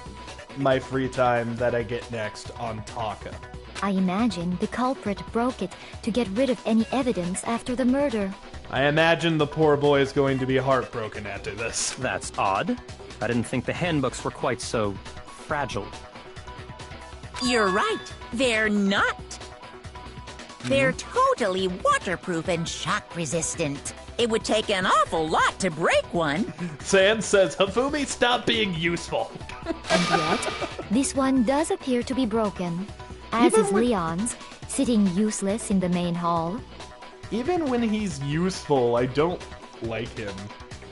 free time that I get next on Taka. I imagine the culprit broke it to get rid of any evidence after the murder. I imagine the poor boy is going to be heartbroken after this. That's odd. I didn't think the handbooks were quite so fragile. You're right. They're not. They're totally waterproof and shock resistant. It would take an awful lot to break one. Sans says, Hifumi, stop being useful. And yet, this one does appear to be broken, as is Leon's, sitting useless in the main hall. Even when he's useful, I don't like him.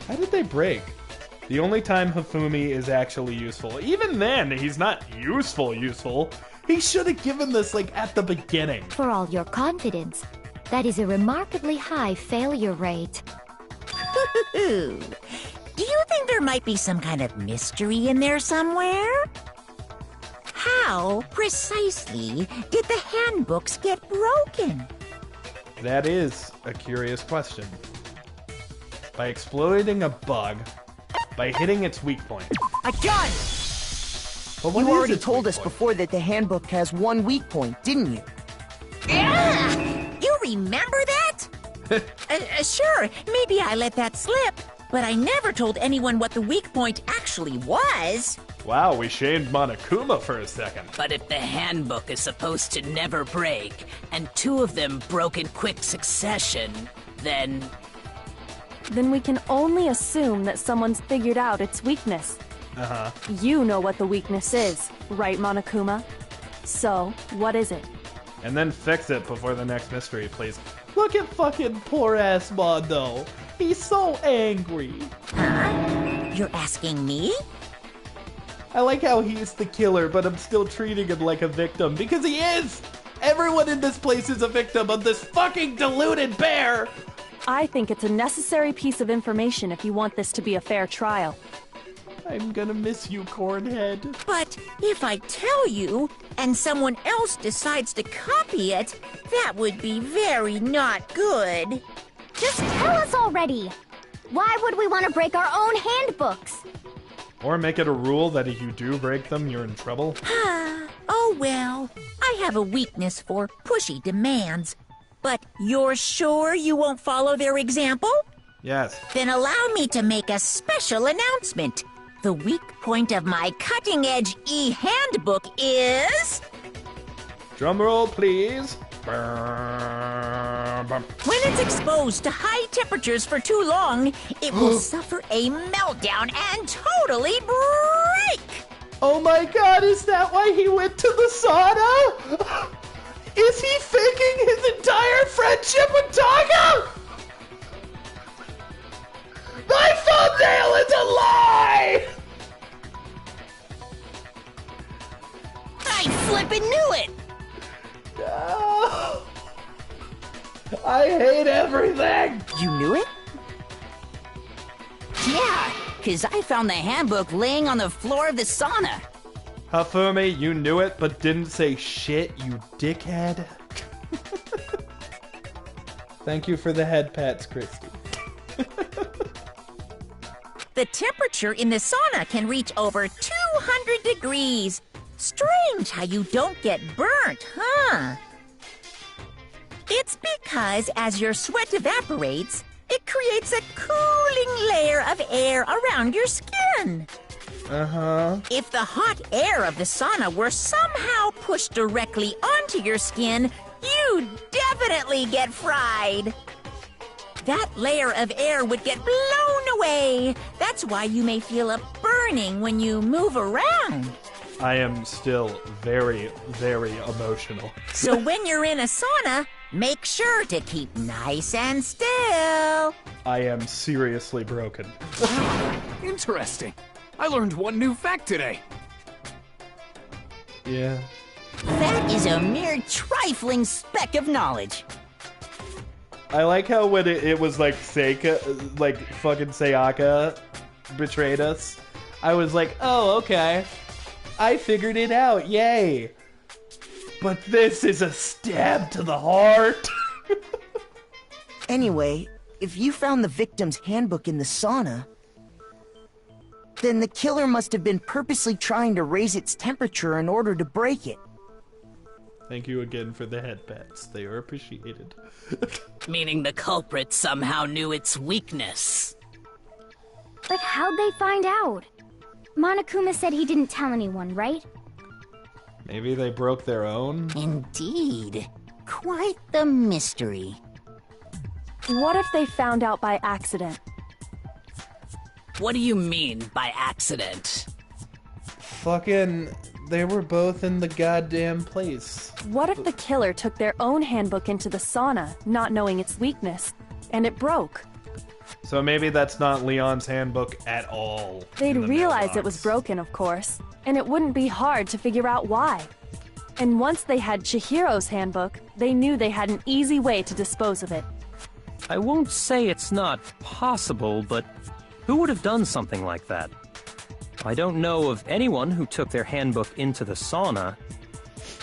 How did they break? The only time Hifumi is actually useful. Even then, he's not useful. He should have given this, like, at the beginning. For all your confidence, that is a remarkably high failure rate. Do you think there might be some kind of mystery in there somewhere? How precisely did the handbooks get broken? That is a curious question. By exploiting a bug, by hitting its weak point. I got it! But what You is already its told weak us point? before that the handbook has one weak point, didn't you? You remember that? Sure, maybe I let that slip, but I never told anyone what the weak point actually was. Wow, we shamed Monokuma for a second. But if the handbook is supposed to never break, and two of them broke in quick succession, then... Then we can only assume that someone's figured out its weakness. Uh-huh. You know what the weakness is, right, Monokuma? So, what is it? And then fix it before the next mystery, please. Look at fucking poor-ass Mondo. He's so angry. You're asking me? I like how he's the killer, but I'm still treating him like a victim, because he is! Everyone in this place is a victim of this fucking deluded bear! I think it's a necessary piece of information if you want this to be a fair trial. I'm gonna miss you, Cornhead. But if I tell you, and someone else decides to copy it, that would be very not good. Just tell us already. Why would we want to break our own handbooks? Or make it a rule that if you do break them, you're in trouble. Oh well, I have a weakness for pushy demands. But you're sure you won't follow their example? Yes. Then allow me to make a special announcement. The weak point of my cutting-edge e-handbook is... Drumroll, please. When it's exposed to high temperatures for too long, it will suffer a meltdown and totally break! Oh my god, is that why he went to the sauna? Is he faking his entire friendship with Taka? My thumbnail is a lie! I flippin' knew it! No. I hate everything! You knew it? Yeah, because I found the handbook laying on the floor of the sauna. Hafumi, you knew it, but didn't say shit, you dickhead. Thank you for the head pats, Christy. The temperature in the sauna can reach over 200 degrees. Strange how you don't get burnt, huh? It's because as your sweat evaporates, it creates a cooling layer of air around your skin. Uh-huh. If the hot air of the sauna were somehow pushed directly onto your skin, you'd definitely get fried. That layer of air would get blown away. That's why you may feel a burning when you move around. I am still very, very emotional. So when you're in a sauna, make sure to keep nice and still. I am seriously broken. Wow, interesting. I learned one new fact today. Yeah. That is a mere trifling speck of knowledge. I like how when it was like Seika, like fucking Sayaka betrayed us, I was like, oh, okay. I figured it out, yay. But this is a stab to the heart. Anyway, if you found the victim's handbook in the sauna, then the killer must have been purposely trying to raise its temperature in order to break it. Thank you again for the head pats. They are appreciated. Meaning the culprit somehow knew its weakness. But how'd they find out? Monokuma said he didn't tell anyone, right? Maybe they broke their own? Indeed. Quite the mystery. What if they found out by accident? What do you mean by accident? Fucking, they were both in the goddamn place. What if the killer took their own handbook into the sauna, not knowing its weakness, and it broke? So maybe that's not Leon's handbook at all. They'd realize it was broken, of course, and it wouldn't be hard to figure out why. And once they had Chihiro's handbook, they knew they had an easy way to dispose of it. I won't say it's not possible, but who would have done something like that? I don't know of anyone who took their handbook into the sauna.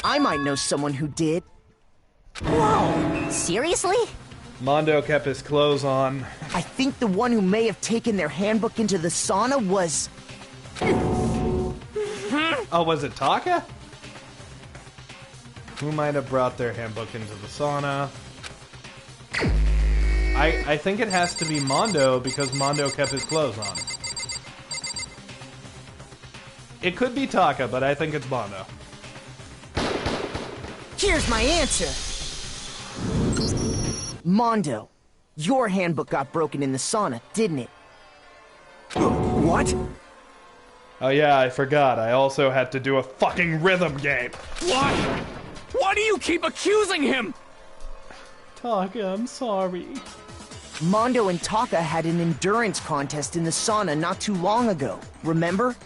I might know someone who did. Whoa! Seriously? Mondo kept his clothes on. I think the one who may have taken their handbook into the sauna was... Oh, was it Taka? Who might have brought their handbook into the sauna? I think it has to be Mondo because Mondo kept his clothes on. It could be Taka, but I think it's Mondo. Here's my answer. Mondo, your handbook got broken in the sauna, didn't it? What? Oh yeah, I forgot. I also had to do a fucking rhythm game. Why? Why do you keep accusing him? Taka, I'm sorry. Mondo and Taka had an endurance contest in the sauna not too long ago, remember?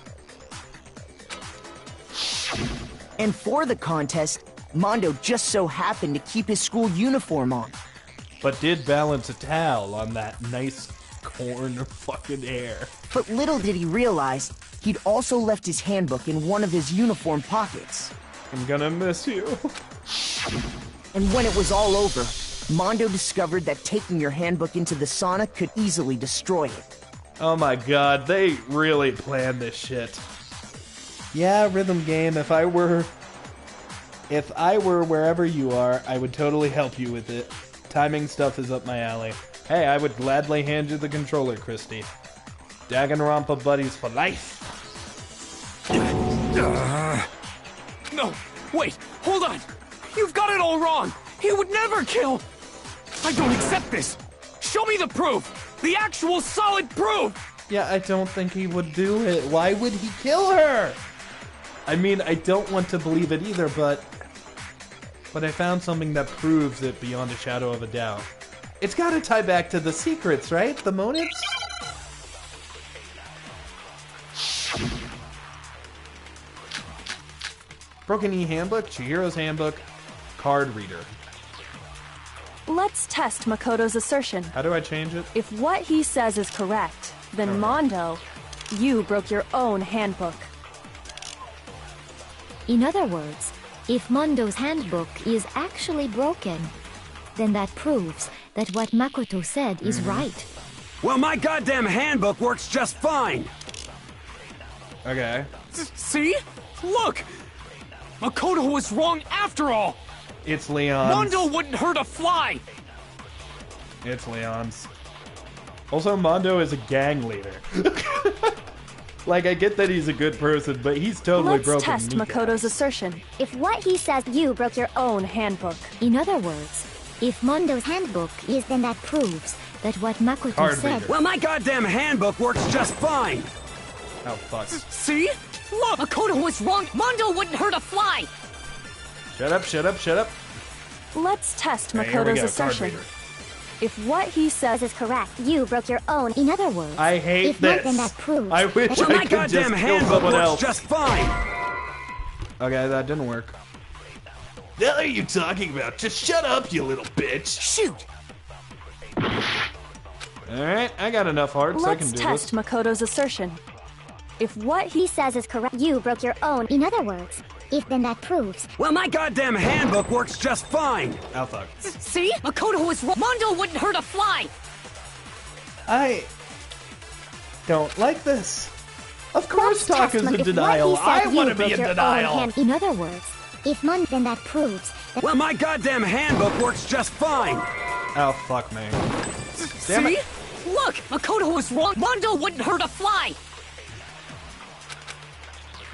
And for the contest, Mondo just so happened to keep his school uniform on. But did balance a towel on that nice corn of fucking air. But little did he realize, he'd also left his handbook in one of his uniform pockets. I'm gonna miss you. And when it was all over, Mondo discovered that taking your handbook into the sauna could easily destroy it. Oh my god, they really planned this shit. Yeah, rhythm game, if I were If I were wherever you are, I would totally help you with it. Timing stuff is up my alley. Hey, I would gladly hand you the controller, Christy. Dangan Ronpa buddies for life. No, wait, hold on. You've got it all wrong. He would never kill. I don't accept this. Show me the proof. The actual solid proof. Yeah, I don't think he would do it. Why would he kill her? I mean, I don't want to believe it either, but I found something that proves it beyond a shadow of a doubt. It's got to tie back to the secrets, right? The motives? Broken E Handbook, Chihiro's Handbook, Card Reader. Let's test Makoto's assertion. How do I change it? If what he says is correct, then Mondo, you broke your own handbook. In other words, if Mondo's handbook is actually broken, then that proves that what Makoto said is right. Well, my goddamn handbook works just fine. Okay. See? Look! Makoto was wrong after all! It's Leon's. Mondo wouldn't hurt a fly! It's Leon's. Also, Mondo is a gang leader. Like, I get that he's a good person, but he's totally broken. Let's test Makoto's assertion. If what he says, you broke your own handbook. In other words, if Mondo's handbook is, then that proves that what Makoto said... Well, my goddamn handbook works just fine. Oh, fuck. See? Look! Makoto was wrong! Mondo wouldn't hurt a fly! Shut up, shut up, shut up. Let's test Right, here we Makoto's go, assertion. If what he says is correct, you broke your own. In other words, I hate if this. not, then that proves I wish that I could just kill someone else. Just fine. Okay, that didn't work. The hell are you talking about? Just shut up, you little bitch. Shoot. Alright, I got enough hearts. I can Let's do test this. Makoto's assertion. If what he says is correct, you broke your own. In other words, if then that proves... Well, my goddamn handbook works just fine. Oh, fuck. See? Makoto was wrong! Mondo wouldn't hurt a fly! I don't like this. Of course Let's Taka's test in if denial. what he I said, want you to be broke in your own denial. hand. In other words, if then that proves that... Well, my goddamn handbook works just fine. Oh, fuck me. Damn See? it. Look! Makoto was wrong! Mondo wouldn't hurt a fly!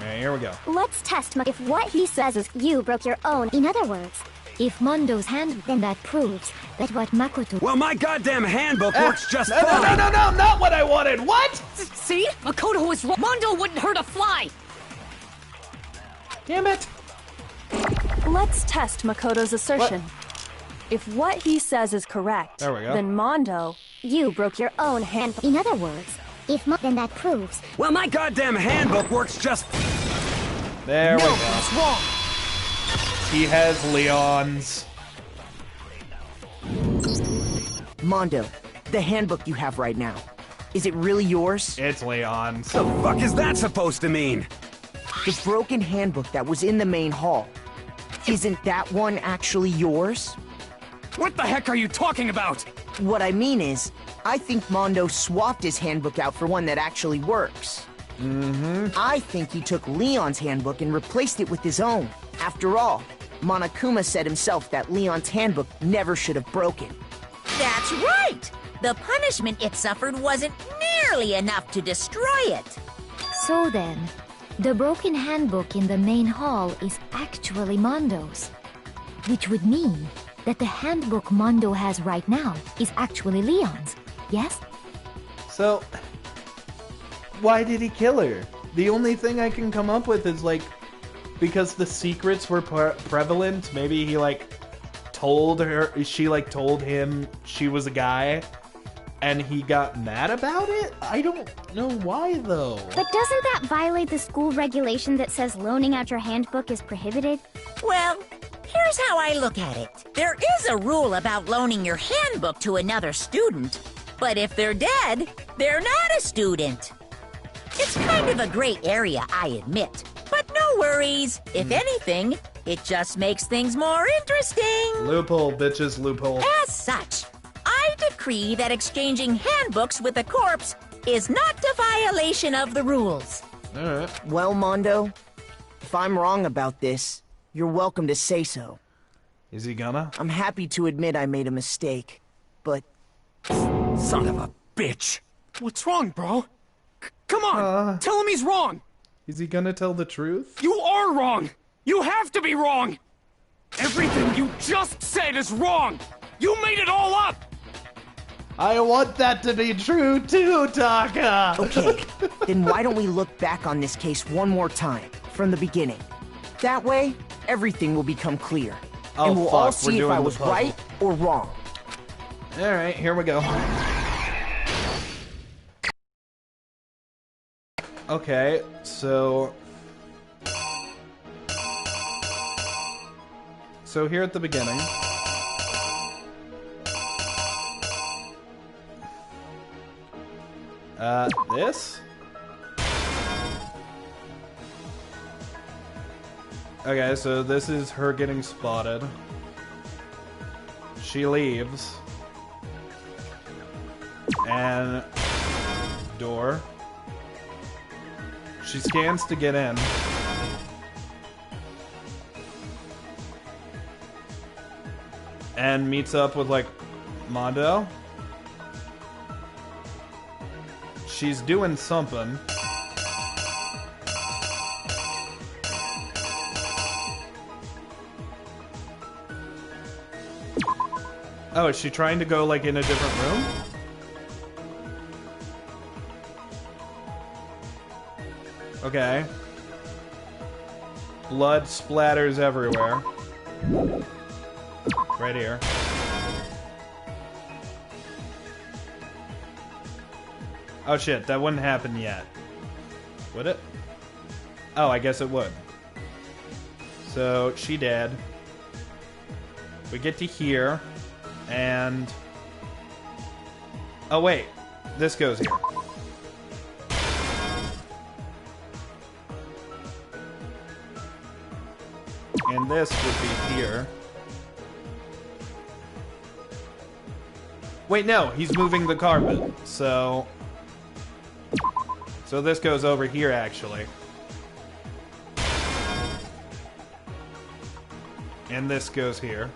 Alright, here we go. Let's test if what he says is you broke your own. In other words, if Mondo's hand, then that proves that what Makoto... Well, my goddamn handbook works just no, fine. No, not what I wanted. What? See? Makoto was wrong! Mondo wouldn't hurt a fly! Damn it. Let's test Makoto's assertion. If what he says is correct, There we go. then Mondo, you broke your own handbook. in other words, if then that proves... Well, my goddamn handbook works just... There we go. What's wrong? He has Leon's. Mondo, the handbook you have right now, is it really yours? It's Leon's. The fuck is that supposed to mean? The broken handbook that was in the main hall, isn't that one actually yours? What the heck are you talking about? What I mean is, I think Mondo swapped his handbook out for one that actually works. I think he took Leon's handbook and replaced it with his own. After all, Monokuma said himself that Leon's handbook never should have broken. That's right! The punishment it suffered wasn't nearly enough to destroy it. So then, the broken handbook in the main hall is actually Mondo's. Which would mean that the handbook Mondo has right now is actually Leon's, yes? So, why did he kill her? The only thing I can come up with is, like, because the secrets were prevalent, maybe he, like, told her, she, like, told him she was a guy, and he got mad about it? I don't know why, though. But doesn't that violate the school regulation that says loaning out your handbook is prohibited? Well, here's how I look at it. There is a rule about loaning your handbook to another student, but if they're dead, they're not a student. It's kind of a gray area, I admit. But no worries. If anything, it just makes things more interesting. Loophole, bitches, loophole. As such, I decree that exchanging handbooks with a corpse is not a violation of the rules. Alright. Well, Mondo, if I'm wrong about this, you're welcome to say so. Is he gonna? I'm happy to admit I made a mistake, but... Son of a bitch! What's wrong, bro? Come on! Tell him he's wrong! Is he gonna tell the truth? You are wrong! You have to be wrong! Everything you just said is wrong! You made it all up! I want that to be true too, Taka! Okay, then why don't we look back on this case one more time, from the beginning? That way, everything will become clear. Oh, and we'll fuck, all see if I was puzzle. right or wrong. Alright, here we go. Okay, so here at the beginning, this? Okay, so this is her getting spotted. She leaves. And door. She scans to get in. And meets up with, like, Mondo. She's doing something. Oh, is she trying to go, like, in a different room? Okay. Blood splatters everywhere. Right here. Oh shit, that wouldn't happen yet. Would it? Oh, I guess it would. So, she dead. We get to here, and... Oh wait, this goes here. And this would be here. Wait, no, he's moving the carpet, so... So this goes over here, actually. And this goes here.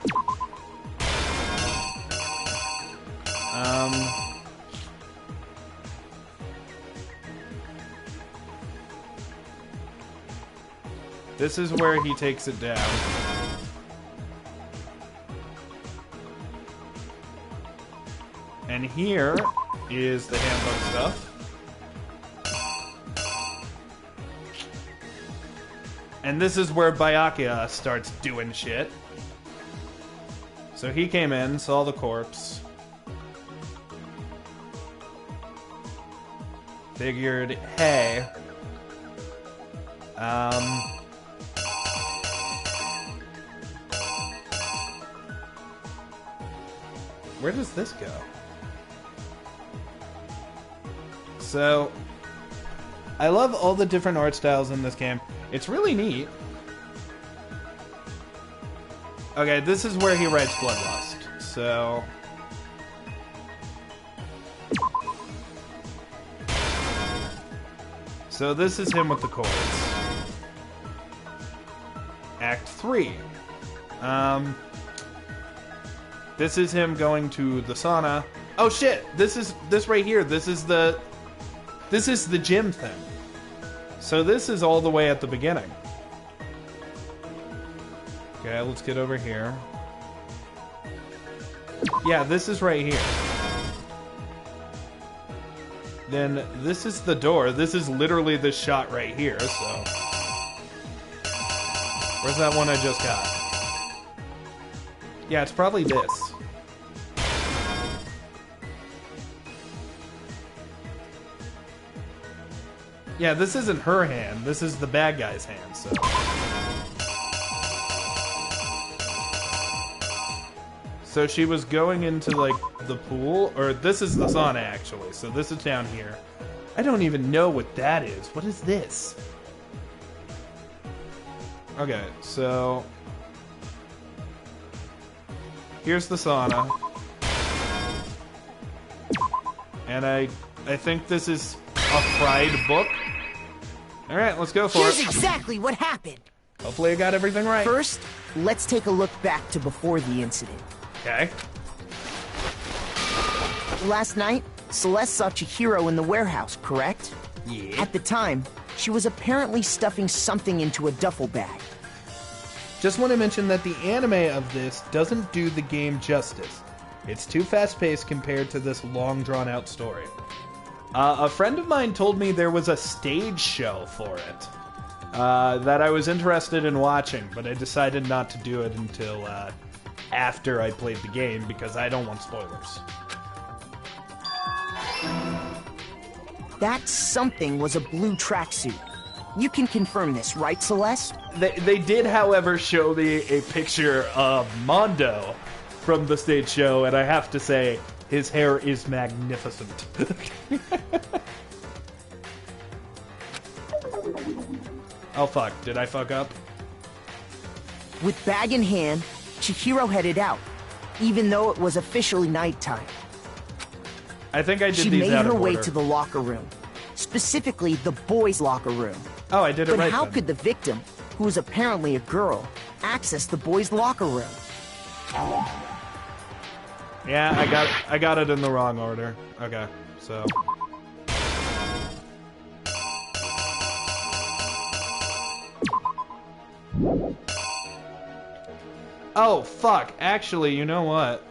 This is where he takes it down. And here is the handbook stuff. And this is where Byakuya starts doing shit. So he came in, saw the corpse. Figured, hey... Where does this go? So, I love all the different art styles in this game. It's really neat. Okay, this is where he writes Bloodlust. So... So this is him with the chords. Act 3. This is him going to the sauna. Oh shit! This right here. This is the gym thing. So this is all the way at the beginning. Okay, let's get over here. Yeah, this is right here. Then this is the door. This is literally this shot right here, so... Where's that one I just got? Yeah, it's probably this. Yeah, this isn't her hand. This is the bad guy's hand, so... So she was going into, like, the pool, or this is the sauna, actually. So this is down here. I don't even know what that is. What is this? Okay, so... Here's the sauna. And I think this is a fried book. Alright, let's go for it. Here's exactly what happened. Hopefully I got everything right. First, let's take a look back to before the incident. Okay. Last night, Celeste saw Chihiro in the warehouse, correct? Yeah. At the time, she was apparently stuffing something into a duffel bag. Just want to mention that the anime of this doesn't do the game justice. It's too fast-paced compared to this long, drawn-out story. A friend of mine told me there was a stage show for it that I was interested in watching, but I decided not to do it until after I played the game because I don't want spoilers. That something was a blue tracksuit. You can confirm this, right, Celeste? They did, however, show me a picture of Mondo from the stage show, and I have to say, his hair is magnificent. Oh fuck, did I fuck up? With bag in hand, Chihiro headed out, even though it was officially nighttime. I think I did She these made out her of way order. to the locker room, specifically the boys' locker room. Oh, I did it but right how then. could the victim, who was apparently a girl, access the boys' locker room? Yeah, I got it in the wrong order. Okay, so... Oh, fuck. Actually, you know what?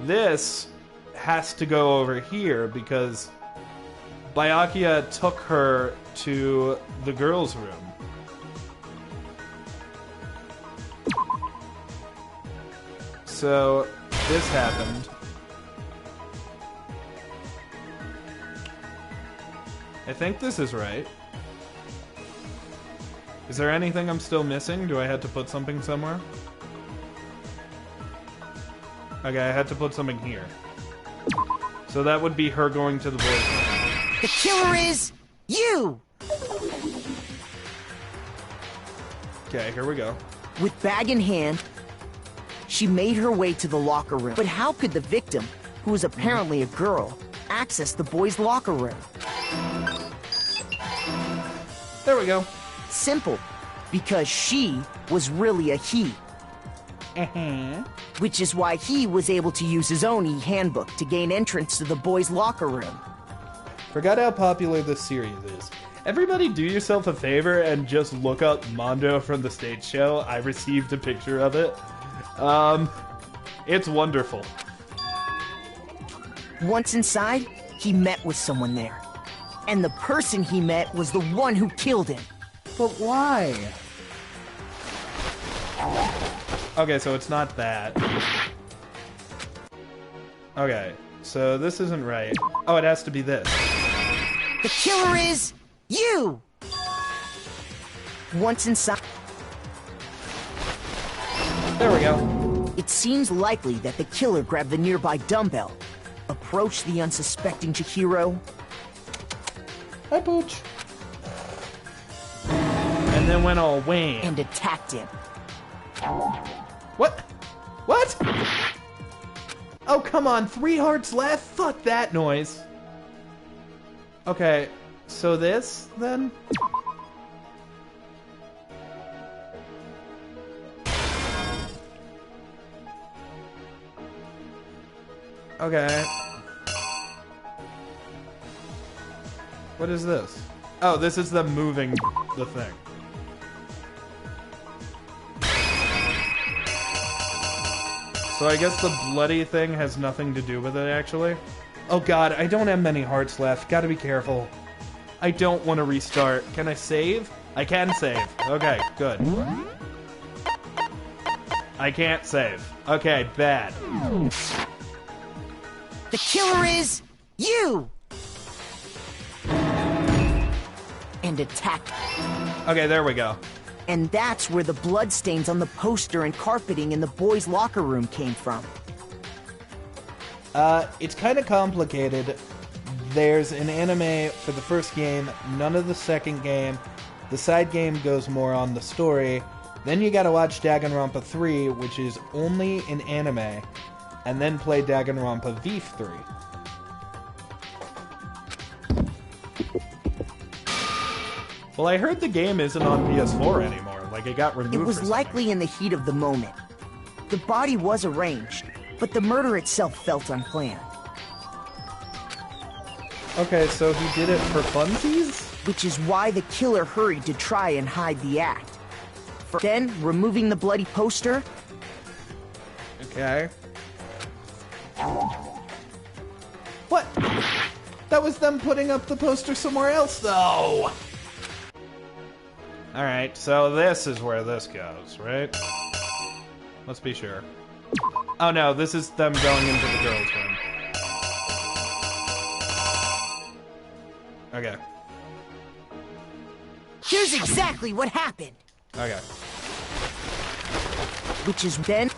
This has to go over here because Byakuya took her to the girls' room. So, this happened. I think this is right. Is there anything I'm still missing? Do I have to put something somewhere? Okay, I had to put something here. So that would be her going to the boys' room. The killer is you! Okay, here we go. With bag in hand, she made her way to the locker room. But how could the victim, who was apparently a girl, access the boys' locker room? There we go. Simple. Because she was really a he. Which is why he was able to use his own e-handbook to gain entrance to the boys' locker room. Forgot how popular this series is. Everybody do yourself a favor and just look up Mondo from the stage show. I received a picture of it. It's wonderful. Once inside, he met with someone there. And the person he met was the one who killed him. But why? Okay, so it's not that. Okay, so this isn't right. Oh, it has to be this. The killer is you! Once inside... There we go. It seems likely that the killer grabbed the nearby dumbbell, approached the unsuspecting Chihiro... Hi, Pooch. And then went all wham. And attacked him. What? What? Oh, come on. 3 hearts left? Fuck that noise. Okay, so this, then? Okay. What is this? Oh, this is the moving the thing. So I guess the bloody thing has nothing to do with it, actually. Oh god, I don't have many hearts left. Gotta be careful. I don't want to restart. Can I save? I can save. Okay, good. I can't save. Okay, bad. The killer is you! And attacked him. Okay, there we go. And that's where the bloodstains on the poster and carpeting in the boys' locker room came from. It's kind of complicated. There's an anime for the first game, none of the second game. The side game goes more on the story. Then you gotta watch Danganronpa 3, which is only in anime, and then play Danganronpa VF 3. Well, I heard the game isn't on PS4 anymore. Like, it got removed. It was likely in the heat of the moment. The body was arranged, but the murder itself felt unplanned. Okay, so he did it for funsies? Which is why the killer hurried to try and hide the act. Then, removing the bloody poster. Okay. What? That was them putting up the poster somewhere else, though! Alright, so this is where this goes, right? Let's be sure. Oh no, this is them going into the girls' room. Okay. Here's exactly what happened. Okay. Which is then...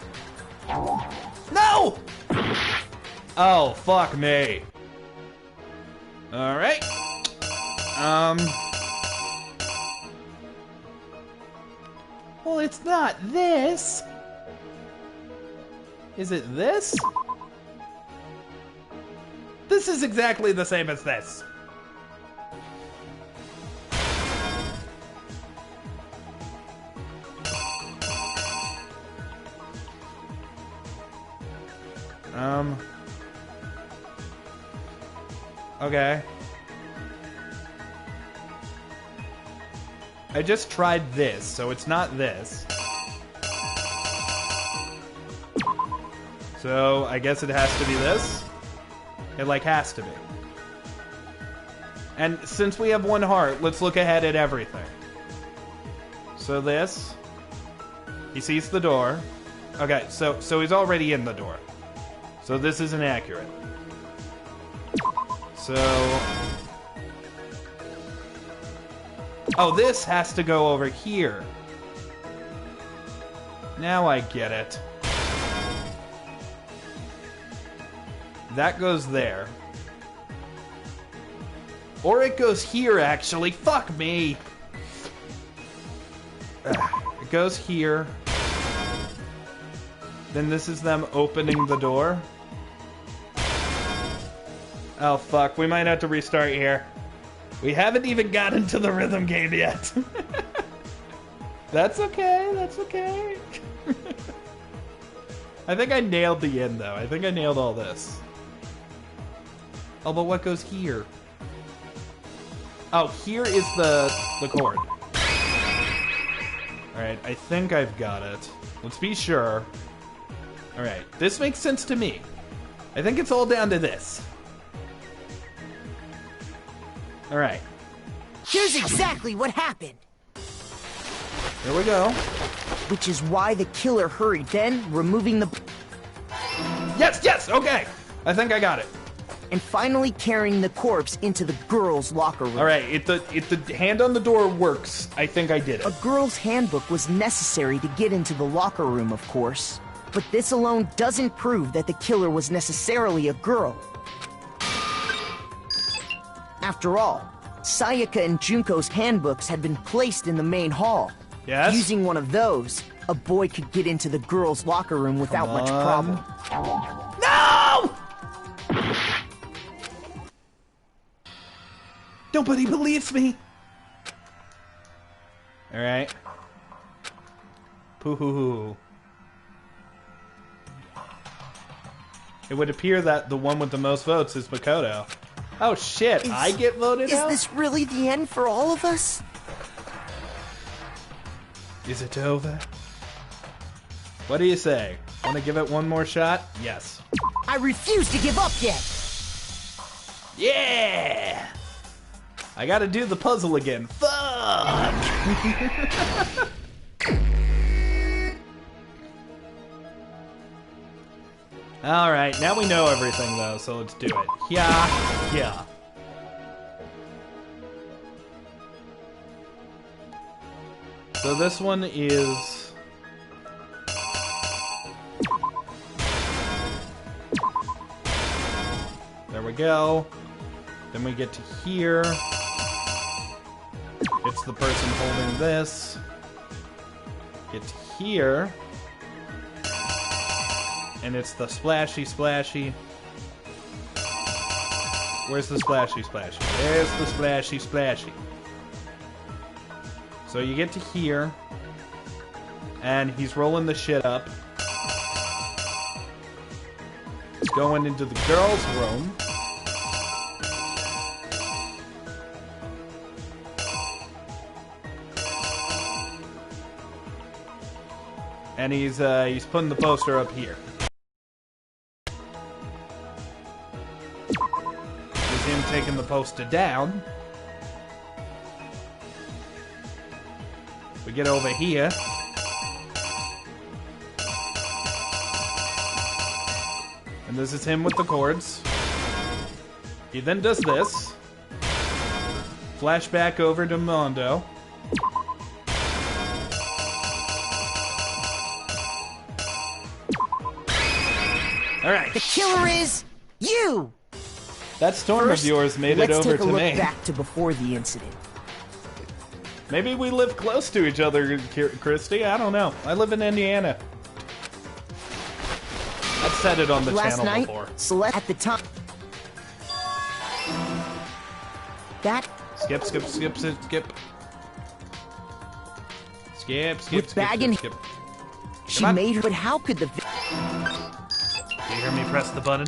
No! Oh, fuck me. Alright. Well, it's not this. Is it this? This is exactly the same as this. Okay. I just tried this, so it's not this. So, I guess it has to be this? It, like, has to be. And since we have one heart, let's look ahead at everything. So this. He sees the door. Okay, so he's already in the door. So this is inaccurate. So... Oh, this has to go over here. Now I get it. That goes there. Or it goes here, actually. Fuck me. It goes here. Then this is them opening the door. Oh, fuck. We might have to restart here. We haven't even gotten to the rhythm game yet. That's okay. That's okay. I think I nailed the end, though. I think I nailed all this. Oh, but what goes here? Oh, here is the chord. Alright, I think I've got it. Let's be sure. Alright, this makes sense to me. I think it's all down to this. Alright. Here's exactly what happened. Here we go. Which is why the killer hurried, then removing the... Yes, yes, okay! I think I got it. And finally carrying the corpse into the girls' locker room. Alright, if the hand on the door works, I think I did it. A girl's handbook was necessary to get into the locker room, of course. But this alone doesn't prove that the killer was necessarily a girl. After all, Sayaka and Junko's handbooks had been placed in the main hall. Yes? Using one of those, a boy could get into the girls' locker room without much problem. No! Nobody believes me. Alright. Poo-hoo-hoo. It would appear that the one with the most votes is Makoto. Oh shit, I get voted out? Is this really the end for all of us? Is it over? What do you say? Want to give it one more shot? Yes. I refuse to give up yet! Yeah! I gotta do the puzzle again. Fuck! Alright, now we know everything though, so let's do it. Yeah, yeah. So this one is... There we go. Then we get to here. It's the person holding this. Get to here. And it's the splashy splashy. Where's the splashy splashy? There's the splashy splashy. So you get to here, and he's rolling the shit up. He's going into the girls' room. And he's putting the poster up here. Here's him taking the poster down. We get over here. And this is him with the cords. He then does this. Flashback over to Mondo. Alright. The killer is you! That storm First, of yours made it over let's take a to look me. back to before the incident. Maybe we live close to each other, Christy. I don't know. I live in Indiana. I've said it on the Last channel night, before. Celeste at the time. That Skip, skip, skip, skip, skip. Skip, skip, with skip, Baggin, skip, skip. she Come on. made her, but how could the Do you hear me press the button?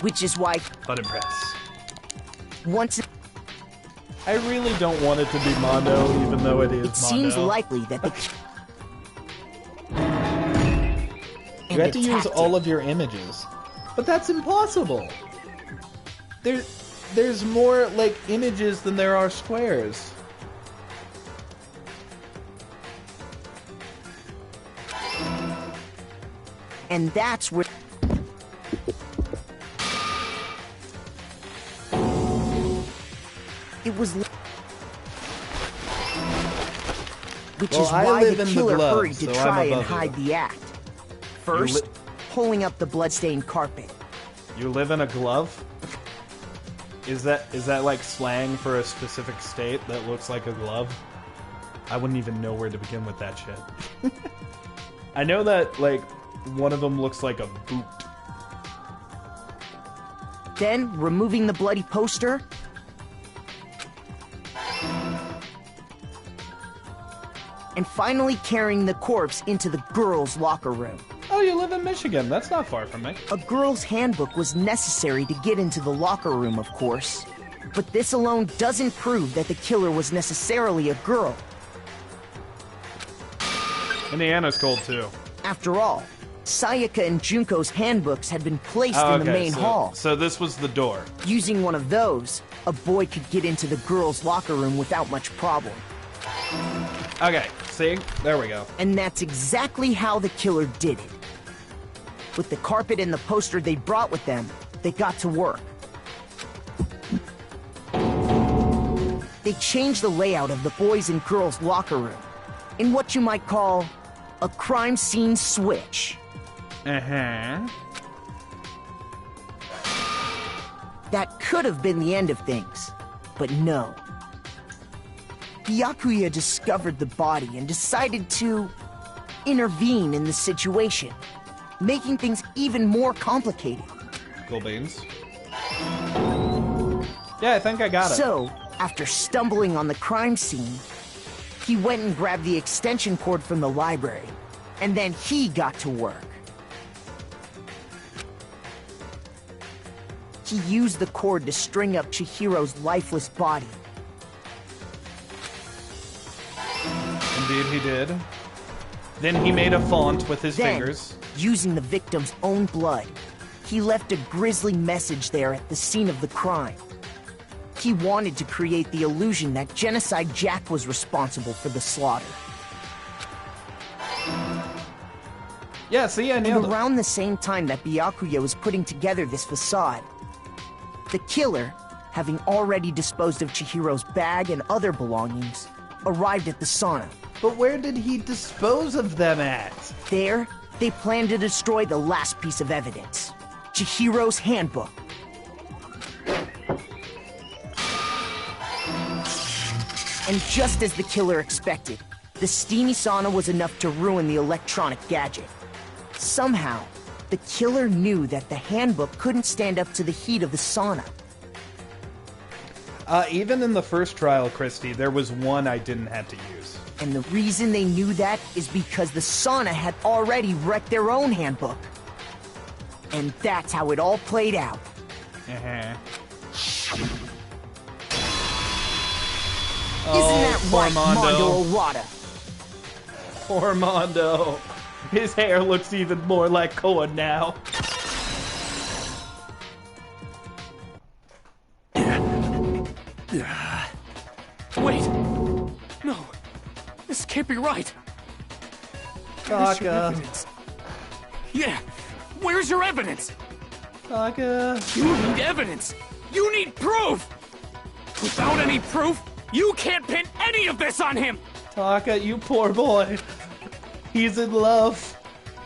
which is why Button press. once I really don't want it to be Mondo, even though it is it seems Mondo. likely that the You had to use all of your images. But that's impossible. There's more, like, images than there are squares. and that's where it was which Well, is I why live the in the killer glove, hurried to so I'm try and above hide you. the act. First, pulling up the bloodstained carpet. You live in a glove? Is that like slang for a specific state that looks like a glove? I wouldn't even know where to begin with that shit. I know that, like, one of them looks like a boot. Then, removing the bloody poster, and finally carrying the corpse into the girls' locker room. Oh, you live in Michigan. That's not far from me. A girl's handbook was necessary to get into the locker room, of course. But this alone doesn't prove that the killer was necessarily a girl. Indiana's cold, too. After all, Sayaka and Junko's handbooks had been placed Oh, in the main hall. So this was the door. Using one of those, a boy could get into the girls' locker room without much problem. Okay, see? There we go. And that's exactly how the killer did it. With the carpet and the poster they brought with them, they got to work. They changed the layout of the boys' and girls' locker room in what you might call a crime scene switch. Uh-huh. That could have been the end of things, but no. Byakuya discovered the body and decided to intervene in the situation, making things even more complicated. Cool beans. Yeah, I think I got it. So, after stumbling on the crime scene, he went and grabbed the extension cord from the library, and then he got to work. He used the cord to string up Chihiro's lifeless body. Indeed he did. Then he made a font with his fingers. Using the victim's own blood, he left a grisly message there at the scene of the crime. He wanted to create the illusion that Genocide Jack was responsible for the slaughter. Yeah, see, I nailed And it. around the same time that Byakuya was putting together this facade, the killer, having already disposed of Chihiro's bag and other belongings, arrived at the sauna. But where did he dispose of them at? There, they planned to destroy the last piece of evidence, Chihiro's handbook. And just as the killer expected, the steamy sauna was enough to ruin the electronic gadget. Somehow, the killer knew that the handbook couldn't stand up to the heat of the sauna. Even in the first trial, Christy, there was one I didn't have to use. And the reason they knew that is because the sauna had already wrecked their own handbook. And that's how it all played out. Isn't that right, Mondo Owada? Poor Mondo. His hair looks even more like corn now. Wait! No! This can't be right! Where's your evidence? Yeah! Where's your evidence? Taka. You need evidence! You need proof! Without any proof, you can't pin any of this on him! Taka, you poor boy. He's in love.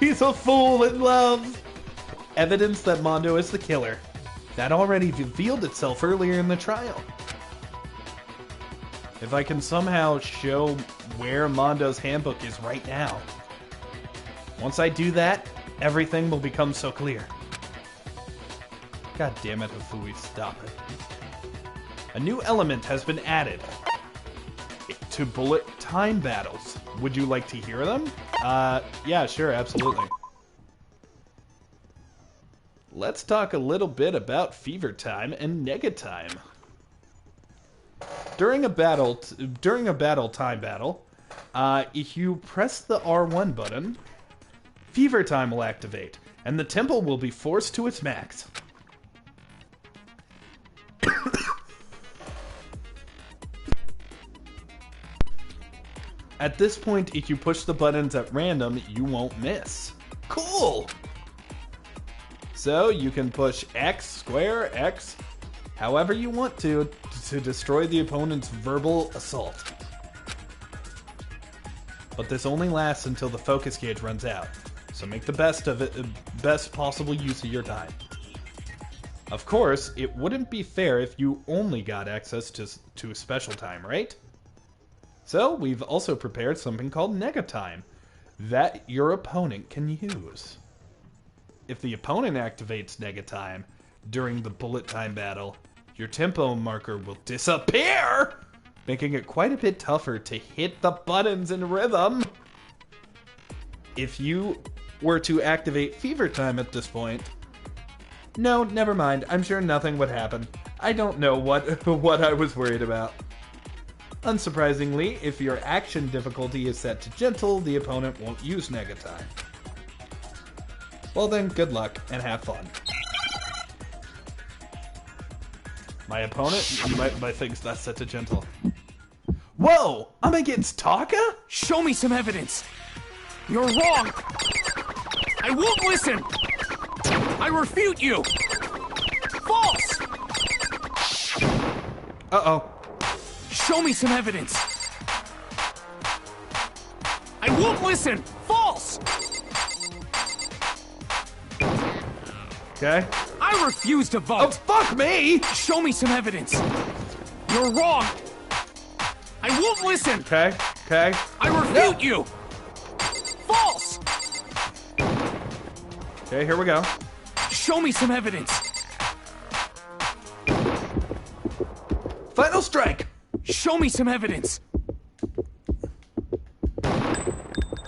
He's a fool in love. Evidence that Mondo is the killer. That already revealed itself earlier in the trial. If I can somehow show where Mondo's handbook is right now. Once I do that, everything will become so clear. God damn it, Hafui, stop it. A new element has been added to bullet time battles. Would you like to hear them? Yeah, sure, absolutely. Let's talk a little bit about fever time and nega time. During a battle time battle, if you press the R1 button, fever time will activate, and the tempo will be forced to its max. At this point, if you push the buttons at random, you won't miss. Cool! So, you can push X, square, X, however you want to destroy the opponent's verbal assault. But this only lasts until the focus gauge runs out, so make the best of it, best possible use of your time. Of course, it wouldn't be fair if you only got access to special time, right? So, we've also prepared something called nega time that your opponent can use. If the opponent activates nega time during the bullet time battle, your tempo marker will disappear, making it quite a bit tougher to hit the buttons in rhythm. If you were to activate fever time at this point, no, never mind, I'm sure nothing would happen. I don't know what I was worried about. Unsurprisingly, if your action difficulty is set to gentle, the opponent won't use nega time. Well then, good luck, and have fun. My opponent might think that's set to gentle. Whoa! I'm against Taka? Show me some evidence! You're wrong! I won't listen! I refute you! False! Uh-oh. Show me some evidence! I won't listen! False! Okay. I refuse to vote! Oh, fuck me! Show me some evidence! You're wrong! I won't listen! Okay, okay. I refute you! False! Okay, here we go. Show me some evidence! Final strike! Show me some evidence!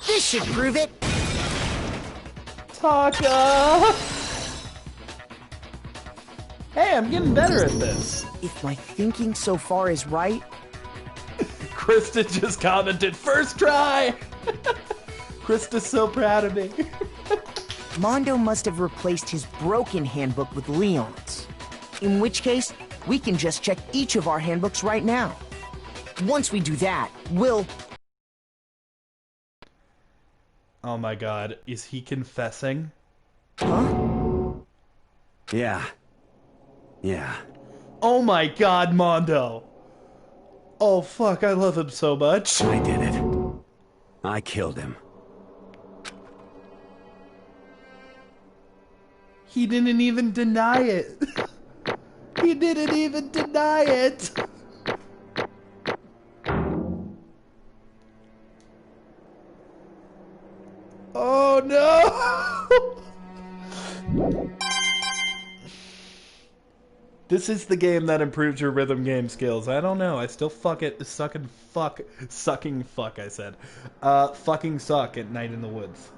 This should prove it! Taka! Hey, I'm getting better at this. If my thinking so far is right... Krista just commented, first try! Krista's so proud of me. Mondo must have replaced his broken handbook with Leon's. In which case, we can just check each of our handbooks right now. Once we do that, we'll... Oh my god, is he confessing? Huh? Yeah. Yeah. Oh my god, Mondo! Oh fuck, I love him so much. I did it. I killed him. He didn't even deny it. He didn't even deny it. Oh no! This is the game that improves your rhythm game skills. I don't know. I still fucking suck at Night in the Woods.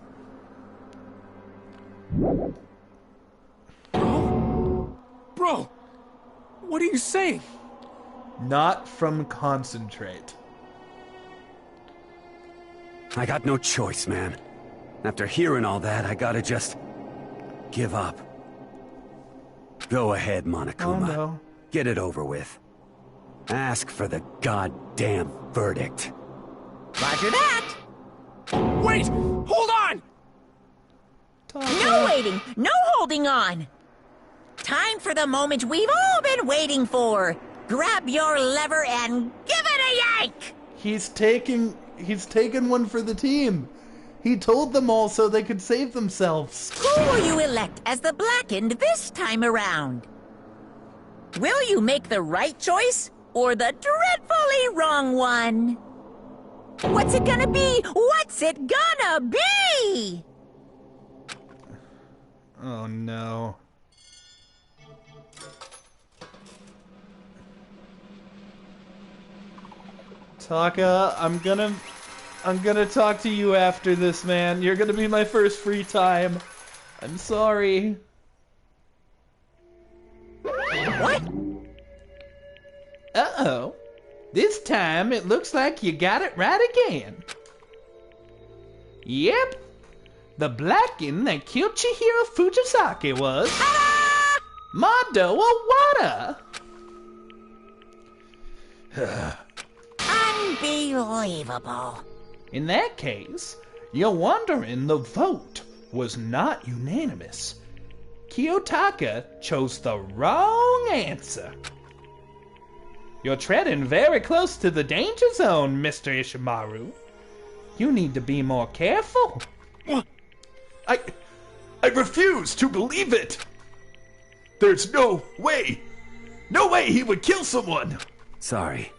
Bro, what are you saying? Not from concentrate. I got no choice, man. After hearing all that, I gotta just give up. Go ahead, Monokuma. Oh, no. Get it over with. Ask for the goddamn verdict. Roger that! Wait! Hold on! No waiting! No holding on! Time for the moment we've all been waiting for! Grab your lever and give it a yank! He's taking one for the team. He told them all so they could save themselves. Who will you elect as the Blackened this time around? Will you make the right choice or the dreadfully wrong one? What's it gonna be? What's it gonna be? Oh no. Taka, I'm gonna talk to you after this, man. You're gonna be my first free time. I'm sorry. What? Uh-oh. This time it looks like you got it right again. Yep. The Blackened that killed Chihiro Fujisaki was... Mondo Awada! Unbelievable. In that case, you're wondering the vote was not unanimous. Kiyotaka chose the wrong answer. You're treading very close to the danger zone, Mr. Ishimaru. You need to be more careful. I refuse to believe it! There's no way he would kill someone! Sorry.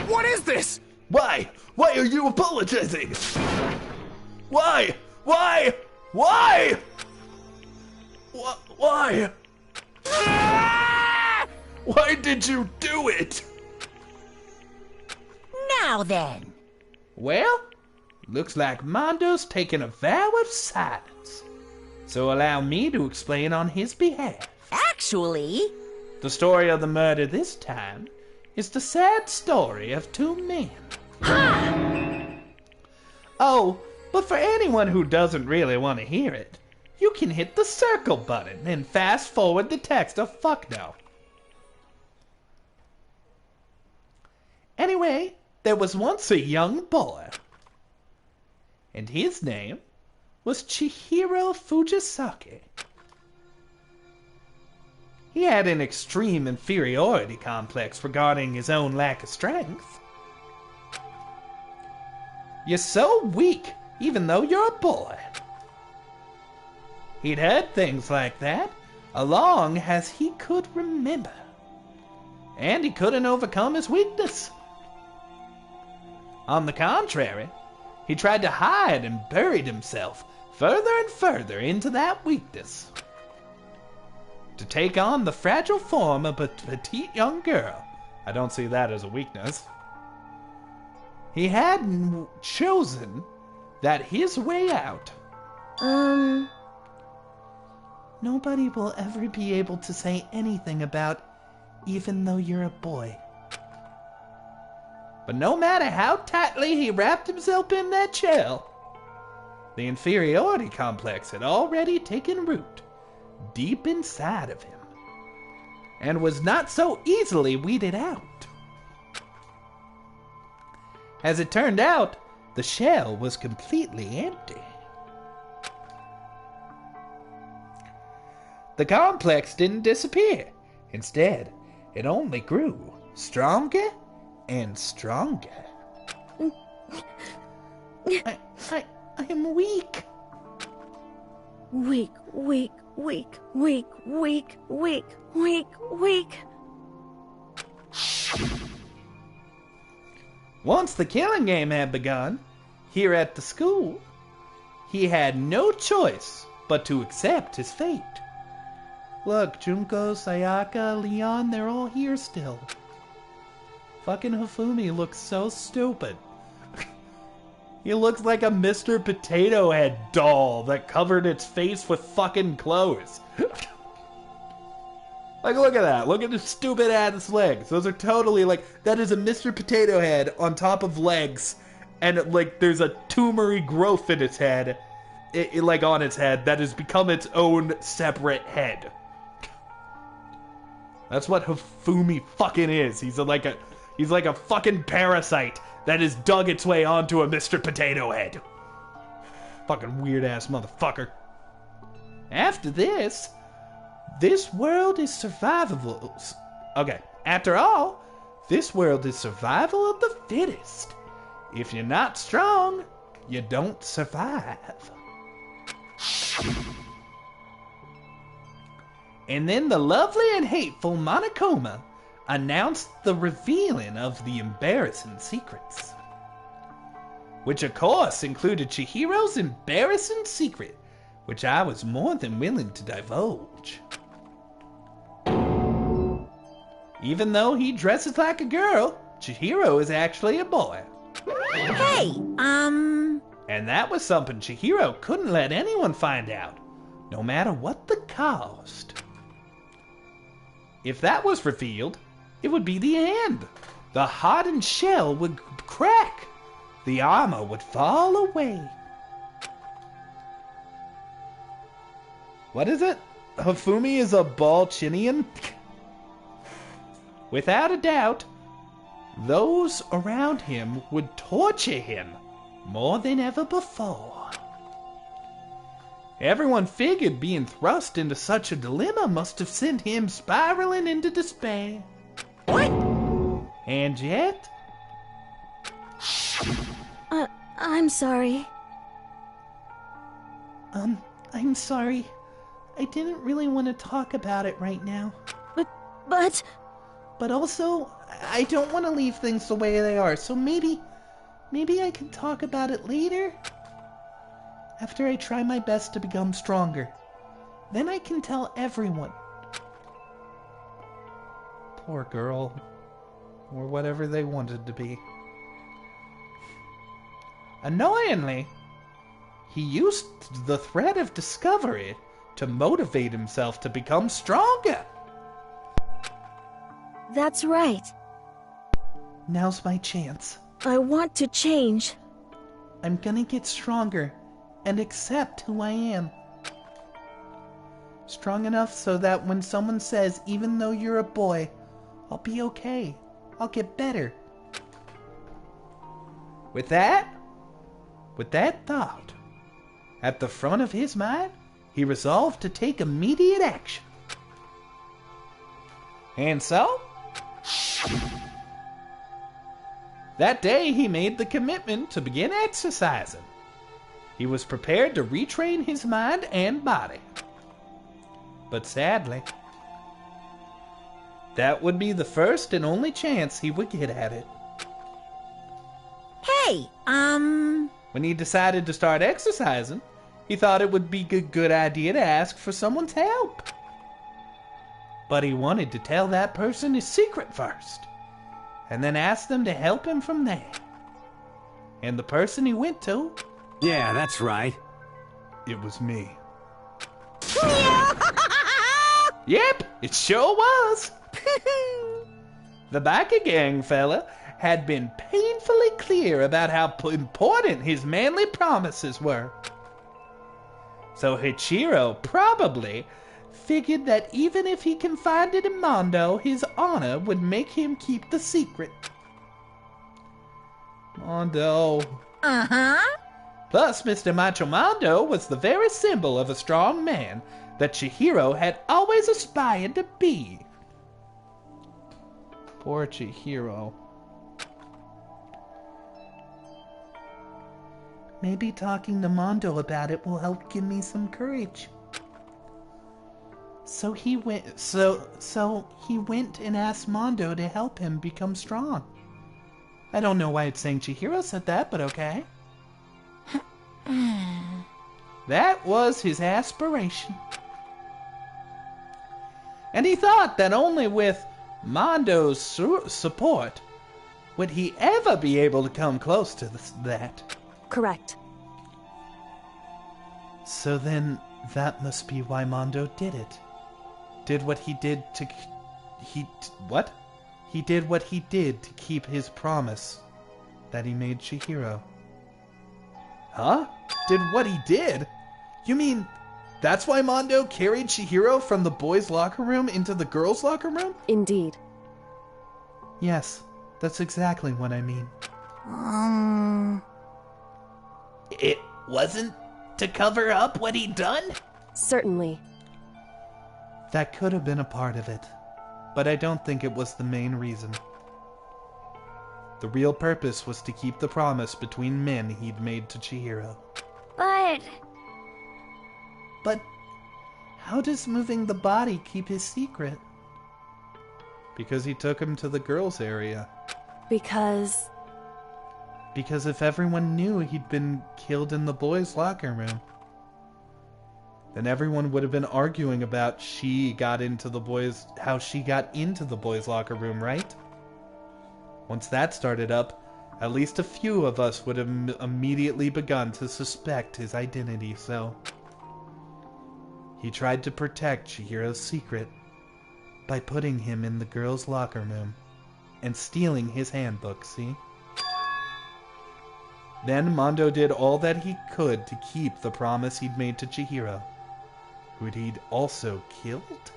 What is this? Why are you apologizing? Why? Why? Why? Why did you do it? Now then. Well, looks like Mondo's taken a vow of silence. So allow me to explain on his behalf. Actually... The story of the murder this time is the sad story of two men. Ha! Oh, but for anyone who doesn't really want to hear it, you can hit the circle button and fast forward the text of fuck no. Anyway, there was once a young boy, and his name was Chihiro Fujisaki. He had an extreme inferiority complex regarding his own lack of strength. You're so weak, even though you're a boy. He'd heard things like that, as long as he could remember. And he couldn't overcome his weakness. On the contrary, he tried to hide and buried himself further and further into that weakness. To take on the fragile form of a petite young girl. I don't see that as a weakness. He had chosen that his way out. Nobody will ever be able to say anything about even though you're a boy. But no matter how tightly he wrapped himself in that shell, the inferiority complex had already taken root deep inside of him, and was not so easily weeded out. As it turned out, the shell was completely empty. The complex didn't disappear. Instead, it only grew stronger and stronger. I am weak. Weak. Once the killing game had begun, here at the school, he had no choice but to accept his fate. Look, Junko, Sayaka, Leon, they're all here still. Fucking Hifumi looks so stupid. He looks like a Mr. Potato Head doll that covered its face with fucking clothes. Like, look at that. Look at his stupid ass legs. Those are totally like, that is a Mr. Potato Head on top of legs. And like, there's a tumory growth in its head. Like on its head that has become its own separate head. That's what Hifumi fucking is. He's like a fucking parasite that has dug its way onto a Mr. Potato Head. Fucking weird ass motherfucker. After this world is survivable. Okay, after all, this world is survival of the fittest. If you're not strong, you don't survive. And then the lovely and hateful Monokuma announced the revealing of the embarrassing secrets. Which of course included Chihiro's embarrassing secret, which I was more than willing to divulge. Even though he dresses like a girl, Chihiro is actually a boy. Hey, And that was something Chihiro couldn't let anyone find out, no matter what the cost. If that was revealed, it would be the end. The hardened shell would crack. The armor would fall away. What is it? Hifumi is a Balchinian? Without a doubt, those around him would torture him more than ever before. Everyone figured being thrust into such a dilemma must have sent him spiraling into despair. What? And yet... I'm sorry. I'm sorry. I didn't really want to talk about it right now. But also, I don't want to leave things the way they are, so maybe I can talk about it later? After I try my best to become stronger. Then I can tell everyone. Poor girl. Or whatever they wanted to be. Annoyingly, he used the threat of discovery to motivate himself to become stronger. That's right. Now's my chance. I want to change. I'm gonna get stronger and accept who I am. Strong enough so that when someone says, even though you're a boy, I'll be okay. I'll get better. With that thought at the front of his mind, he resolved to take immediate action. And so, that day he made the commitment to begin exercising. He was prepared to retrain his mind and body. But sadly, that would be the first and only chance he would get at it. Hey, When he decided to start exercising, he thought it would be a good idea to ask for someone's help. But he wanted to tell that person his secret first, and then ask them to help him from there. And the person he went to... Yeah, that's right. It was me. Yep, it sure was. The biker gang fella had been painfully clear about how important his manly promises were. So Hichiro probably figured that even if he confided in Mondo, his honor would make him keep the secret. Mondo. Uh-huh. Plus, Mr. Macho Mondo was the very symbol of a strong man that Chihiro had always aspired to be. Poor Chihiro. Maybe talking to Mondo about it will help give me some courage. So he went and asked Mondo to help him become strong. I don't know why it's saying Chihiro said that, but okay. That was his aspiration. And he thought that only with Mondo's support would he ever be able to come close to that. Correct. So then, that must be why Mondo did it. Did what he did to... What? He did what he did to keep his promise that he made Chihiro. Huh? Did what he did? You mean, that's why Mondo carried Chihiro from the boys' locker room into the girls' locker room? Indeed. Yes, that's exactly what I mean. It wasn't to cover up what he'd done? Certainly. That could have been a part of it, but I don't think it was the main reason. The real purpose was to keep the promise between men he'd made to Chihiro. But how does moving the body keep his secret? Because he took him to the girls' area. Because if everyone knew he'd been killed in the boys' locker room, then everyone would have been arguing about how she got into the boys' locker room, right? Once that started up, at least a few of us would have immediately begun to suspect his identity, so... He tried to protect Chihiro's secret by putting him in the girls' locker room and stealing his handbook, see? Then Mondo did all that he could to keep the promise he'd made to Chihiro, who he'd also killed?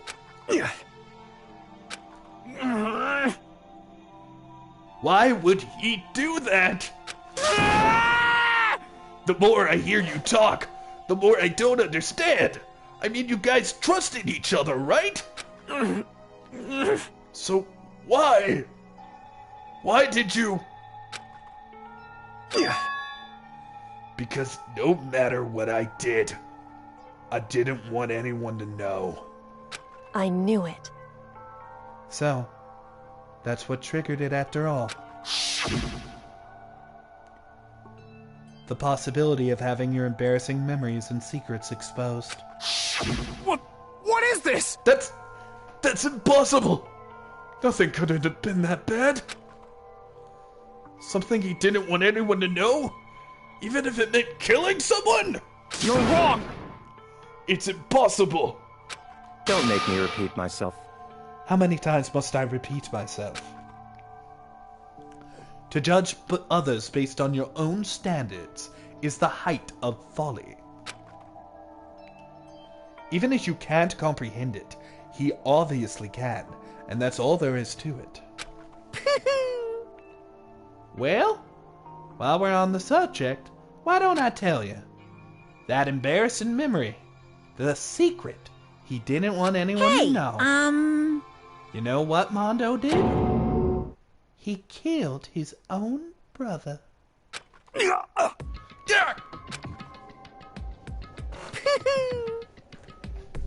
Why would he do that? The more I hear you talk, the more I don't understand. I mean, you guys trusted each other, right? So, why? Why did you... Because no matter what I did, I didn't want anyone to know. I knew it. So, that's what triggered it after all. The possibility of having your embarrassing memories and secrets exposed. What is this? That's impossible! Nothing could have been that bad. Something he didn't want anyone to know? Even if it meant killing someone? You're wrong! It's impossible! Don't make me repeat myself. How many times must I repeat myself? To judge others based on your own standards is the height of folly. Even if you can't comprehend it, he obviously can, and that's all there is to it. Well, while we're on the subject, why don't I tell you? That embarrassing memory, the secret he didn't want anyone to know. You know what Mondo did? He killed his own brother.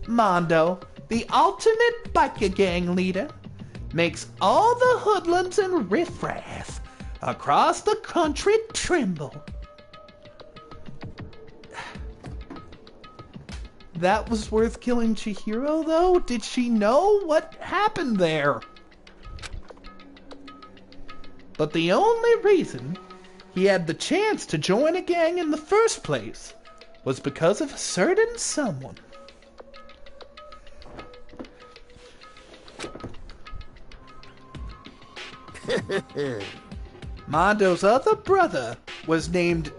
Mondo, the ultimate biker gang leader, makes all the hoodlums and riffraff across the country tremble. That was worth killing Chihiro, though? Did she know what happened there? But the only reason he had the chance to join a gang in the first place was because of a certain someone. Mondo's other brother was named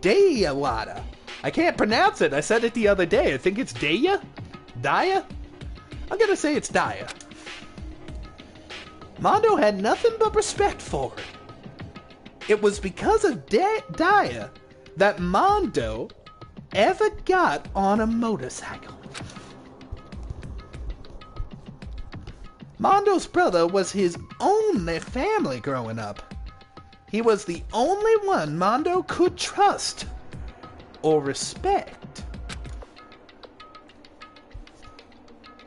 Dayawada. I can't pronounce it. I said it the other day. I think it's Daya? Daya? I'm gonna say it's Daya. Mondo had nothing but respect for her. It was because of Daya that Mondo ever got on a motorcycle. Mondo's brother was his only family growing up. He was the only one Mondo could trust or respect.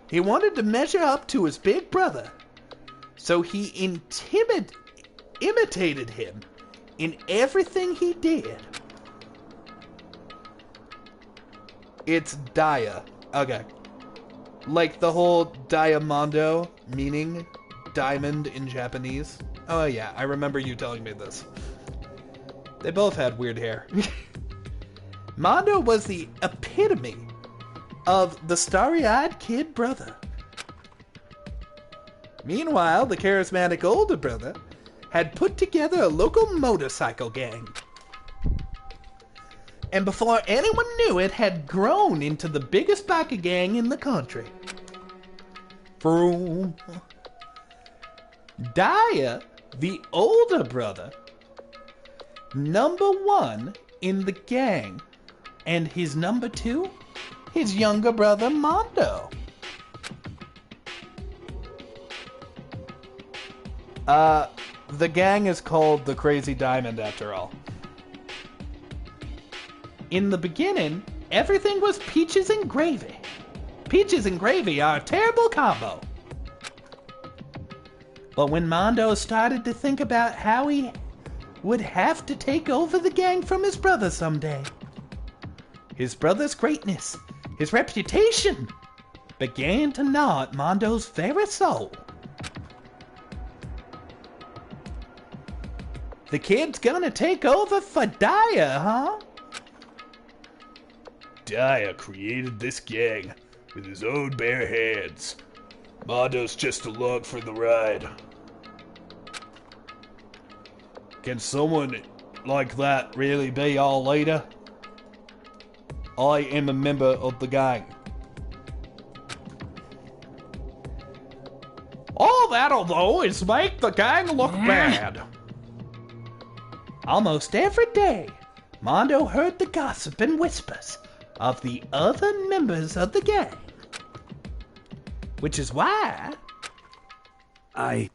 He wanted to measure up to his big brother, so he imitated him in everything he did. It's Daya. Okay. Like the whole diamondo, meaning diamond in Japanese. Oh yeah, I remember you telling me this. They both had weird hair. Mondo was the epitome of the starry-eyed kid brother. Meanwhile, the charismatic older brother had put together a local motorcycle gang. And before anyone knew it, had grown into the biggest biker gang in the country. Vroom. Daya, the older brother, number 1 in the gang, and his number 2, his younger brother Mondo. The gang is called the Crazy Diamond after all. In the beginning, everything was peaches and gravy. Peaches and gravy are a terrible combo. But when Mondo started to think about how he would have to take over the gang from his brother someday, his brother's greatness, his reputation, began to gnaw at Mondo's very soul. The kid's gonna take over for Daya, huh? Daya created this gang with his own bare hands. Mondo's just along for the ride. Can someone like that really be our leader? I am a member of the gang. All that'll do is make the gang look bad. Almost every day, Mondo heard the gossip and whispers of the other members of the gang. Which is why... I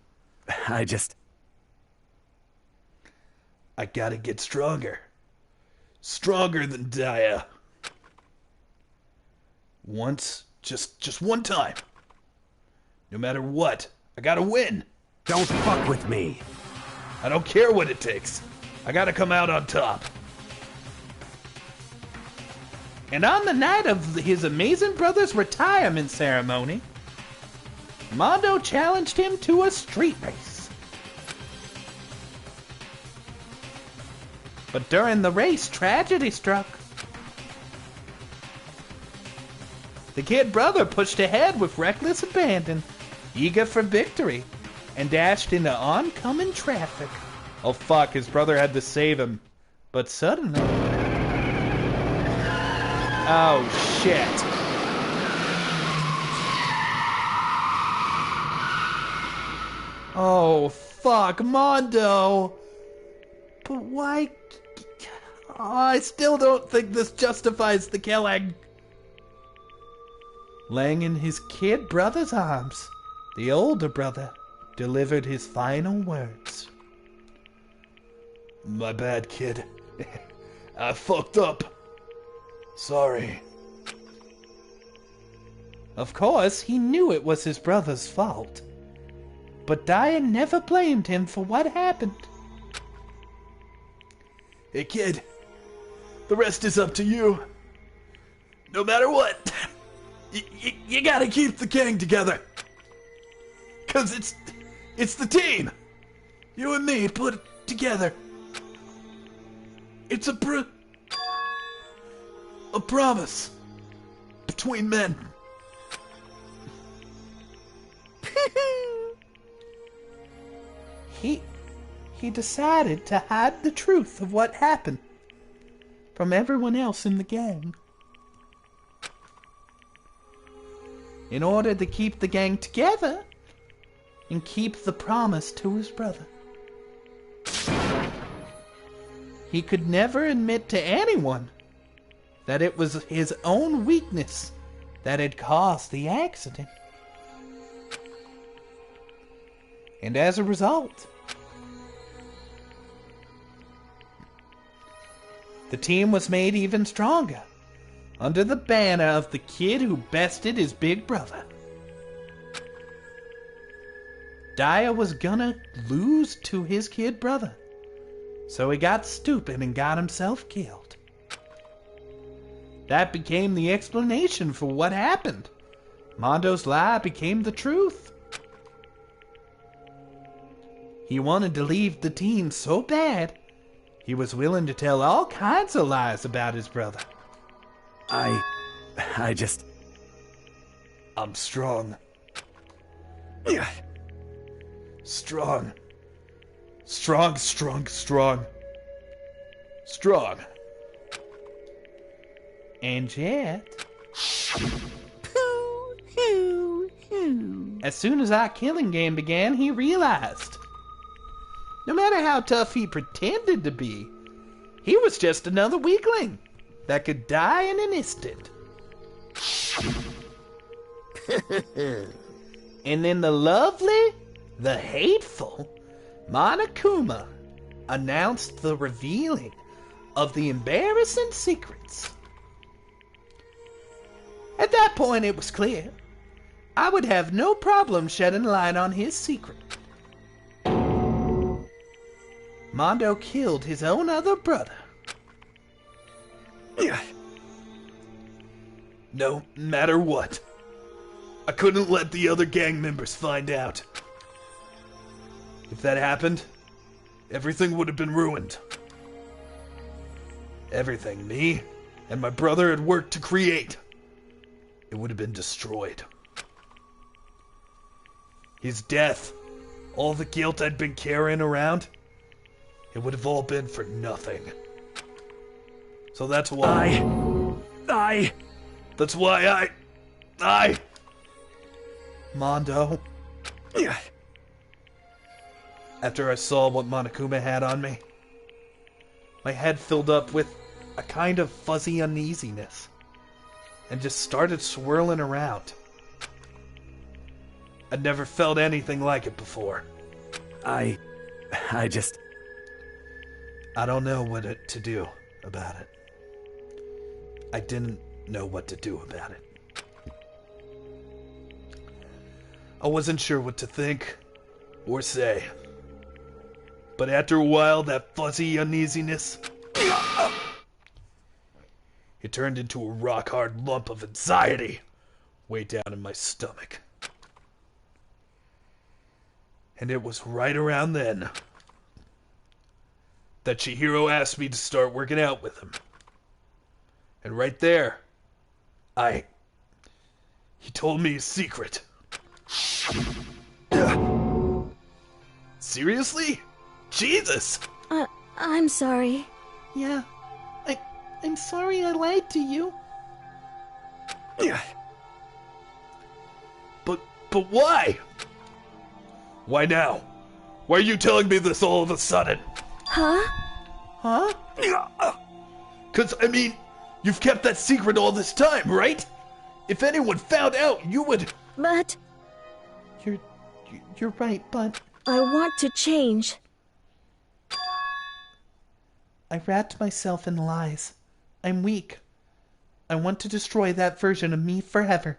gotta get stronger. Stronger than Daya. Once, just one time. No matter what, I gotta win. Don't fuck with me. I don't care what it takes. I gotta come out on top. And on the night of his amazing brother's retirement ceremony, Mondo challenged him to a street race. But during the race, tragedy struck. The kid brother pushed ahead with reckless abandon, eager for victory, and dashed into oncoming traffic. Oh fuck, his brother had to save him. But suddenly... Oh shit. Oh fuck, Mondo! But why... Oh, I still don't think this justifies the killing. Laying in his kid brother's arms, the older brother delivered his final words. My bad, kid. I fucked up. Sorry. Of course, he knew it was his brother's fault. But Daya never blamed him for what happened. Hey, kid. The rest is up to you. No matter what, you gotta keep the gang together. 'Cause it's the team. You and me put it together. It's a promise between men. He decided to hide the truth of what happened from everyone else in the gang. In order to keep the gang together and keep the promise to his brother. He could never admit to anyone that it was his own weakness that had caused the accident. And as a result, the team was made even stronger under the banner of the kid who bested his big brother. Daya was gonna lose to his kid brother, so he got stupid and got himself killed. That became the explanation for what happened Mondo's lie became the truth. He wanted to leave the team so bad, he was willing to tell all kinds of lies about his brother. I'm strong. Strong. Strong, strong, strong. Strong. And yet... As soon as our killing game began, he realized. No matter how tough he pretended to be, he was just another weakling that could die in an instant. And then the lovely, the hateful Monokuma announced the revealing of the embarrassing secrets. At that point, it was clear I would have no problem shedding light on his secret. Mondo killed his own other brother. No matter what, I couldn't let the other gang members find out. If that happened, everything would have been ruined. Everything me and my brother had worked to create, it would have been destroyed. His death, all the guilt I'd been carrying around, it would have all been for nothing. So that's why... That's why I... Mondo. After I saw what Monokuma had on me, my head filled up with a kind of fuzzy uneasiness and just started swirling around. I'd never felt anything like it before. I don't know what to do about it. I didn't know what to do about it. I wasn't sure what to think or say. But after a while, that fuzzy uneasiness, it turned into a rock-hard lump of anxiety way down in my stomach. And it was right around then that Chihiro asked me to start working out with him. And right there, he told me a secret. Seriously? Jesus! I'm sorry. Yeah, I'm sorry I lied to you. But why? Why now? Why are you telling me this all of a sudden? Huh? 'Cause, I mean, you've kept that secret all this time, right? If anyone found out, you would... But... You're right, but... I want to change. I wrapped myself in lies. I'm weak. I want to destroy that version of me forever.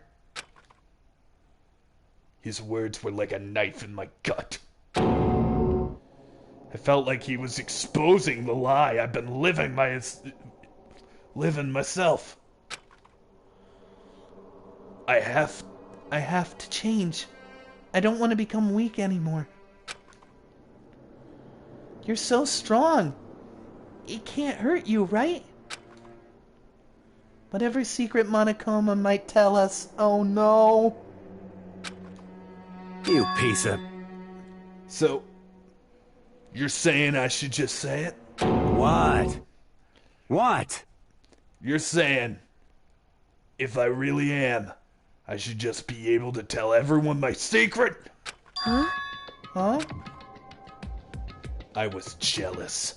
His words were like a knife in my gut. I felt like he was exposing the lie I've been living myself. I have to change. I don't want to become weak anymore. You're so strong. It can't hurt you, right? Whatever secret Monokuma might tell us, oh no. You piece of... So, you're saying I should just say it? What? What? You're saying, if I really am, I should just be able to tell everyone my secret? Huh? I was jealous.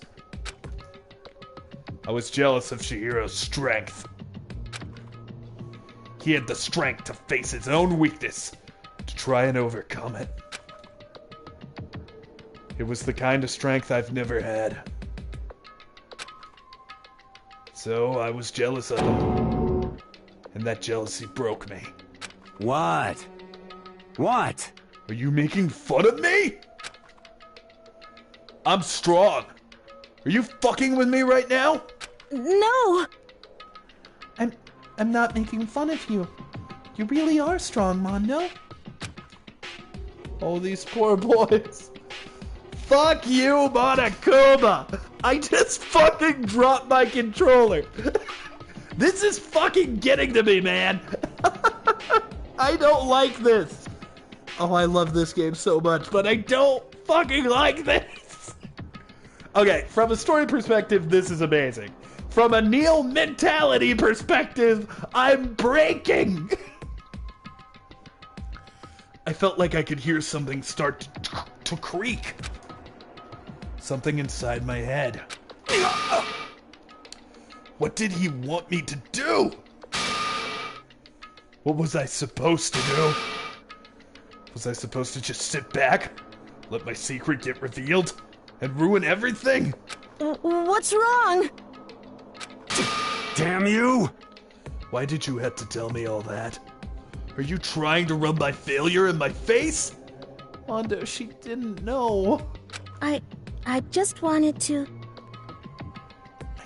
I was jealous of Chihiro's strength. He had the strength to face his own weakness, to try and overcome it. It was the kind of strength I've never had. So I was jealous of him. And that jealousy broke me. What? What? Are you making fun of me? I'm strong. Are you fucking with me right now? No! I'm not making fun of you. You really are strong, Mondo. Oh, these poor boys. Fuck you, Monokuma! I just fucking dropped my controller. This is fucking getting to me, man. I don't like this. Oh, I love this game so much, but I don't fucking like this. Okay, from a story perspective, this is amazing. From a Kneale mentality perspective, I'm breaking. I felt like I could hear something start to creak. Something inside my head. What did he want me to do? What was I supposed to do? Was I supposed to just sit back, let my secret get revealed, and ruin everything? What's wrong? Damn you! Why did you have to tell me all that? Are you trying to rub my failure in my face? Mondo, she didn't know. I just wanted to...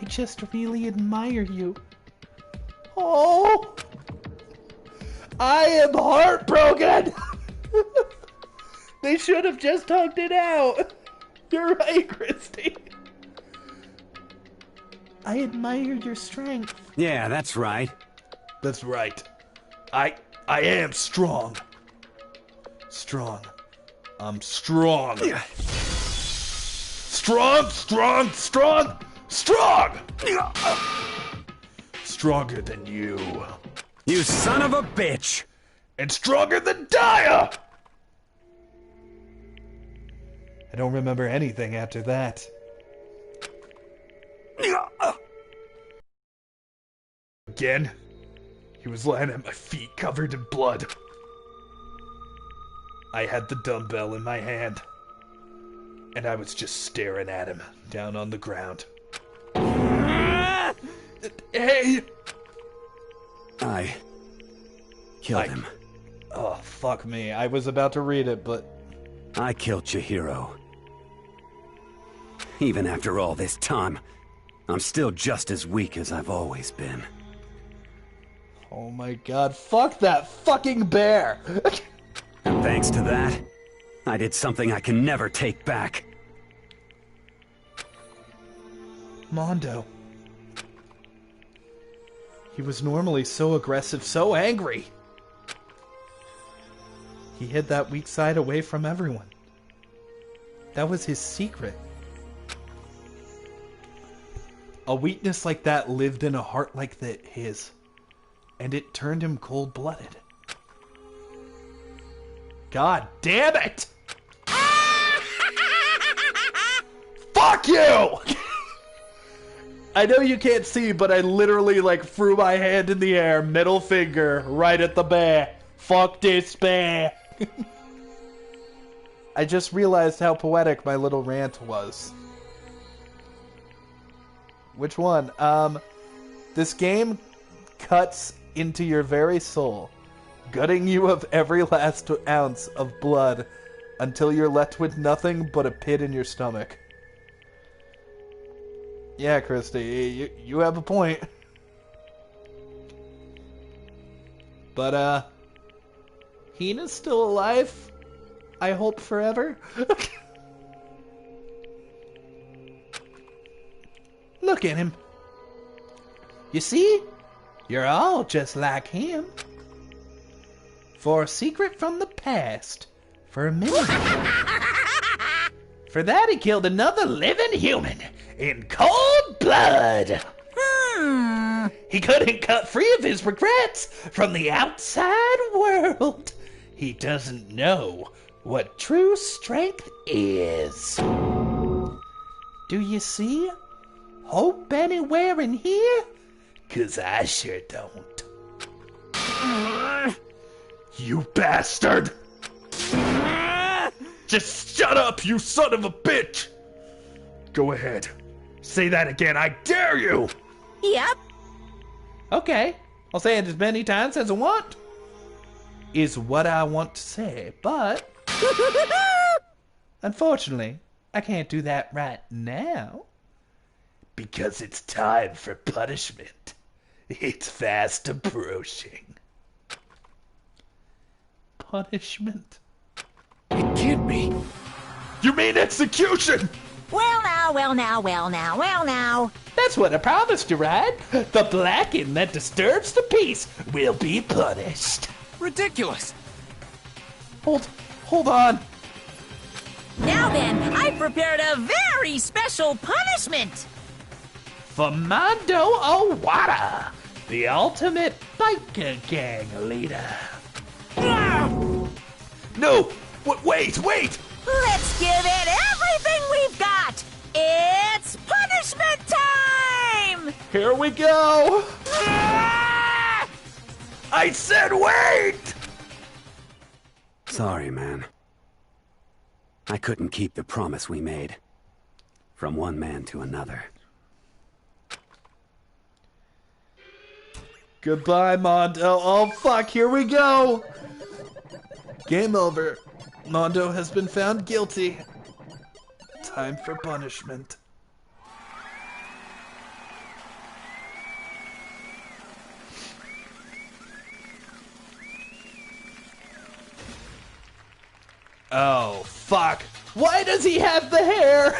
I just really admire you. Oh! I am heartbroken! They should have just hugged it out. You're right, Christy. I admire your strength. Yeah, that's right. That's right. I am strong. Strong. I'm strong. Strong, strong, strong, strong! Stronger than you. You son of a bitch! And stronger than Dia! I don't remember anything after that. Again, he was lying at my feet covered in blood. I had the dumbbell in my hand, and I was just staring at him down on the ground. Hey! I killed him. Oh, fuck me. I was about to read it, but... I killed Chihiro. Even after all this time, I'm still just as weak as I've always been. Oh my god, fuck that fucking bear! And thanks to that, I did something I can never take back. Mondo. He was normally so aggressive, so angry. He hid that weak side away from everyone. That was his secret. A weakness like that lived in a heart like his, and it turned him cold-blooded. God damn it! Fuck you! I know you can't see, but I literally, threw my hand in the air, middle finger, right at the bear. Fuck this bear! I just realized how poetic my little rant was. Which one? This game cuts into your very soul, gutting you of every last ounce of blood until you're left with nothing but a pit in your stomach. Yeah, Christy, you have a point. But, Hina's still alive. I hope forever. Look at him. You see? You're all just like him. For a secret from the past. For a minute. For that, he killed another living human in cold blood. He couldn't cut free of his regrets from the outside world. He doesn't know what true strength is. Do you see? Hope anywhere in here? 'Cause I sure don't. You bastard! Just shut up, you son of a bitch! Go ahead. Say that again, I dare you! Yep. Okay, I'll say it as many times as I want. Is what I want to say, but... unfortunately, I can't do that right now. Because it's time for punishment. It's fast approaching. punishment? It can't be. You mean execution? Well now, well now, well now, well now. That's what I promised you, right? The blacking that disturbs the peace will be punished. Ridiculous. Hold on. Now then, I've prepared a very special punishment. Famando Owada, the ultimate biker gang leader. No! Wait! Let's give it everything we've got. It's punishment time! Here we go! I said wait! Sorry, man. I couldn't keep the promise we made. From one man to another. Goodbye, Mondo. Oh, fuck, here we go! Game over. Mondo has been found guilty. Time for punishment. Oh, fuck. Why does he have the hair?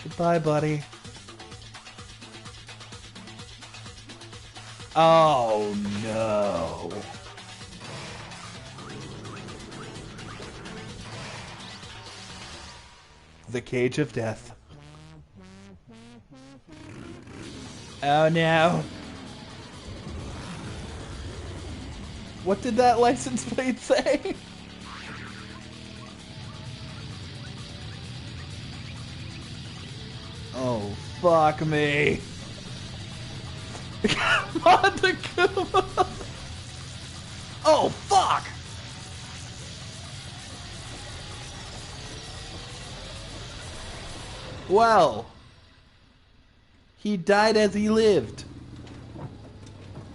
Goodbye, buddy. Oh, no. The Cage of Death. Oh, no. What did that license plate say? Oh, fuck me. Come on, Takuma. Oh, fuck. Well, he died as he lived.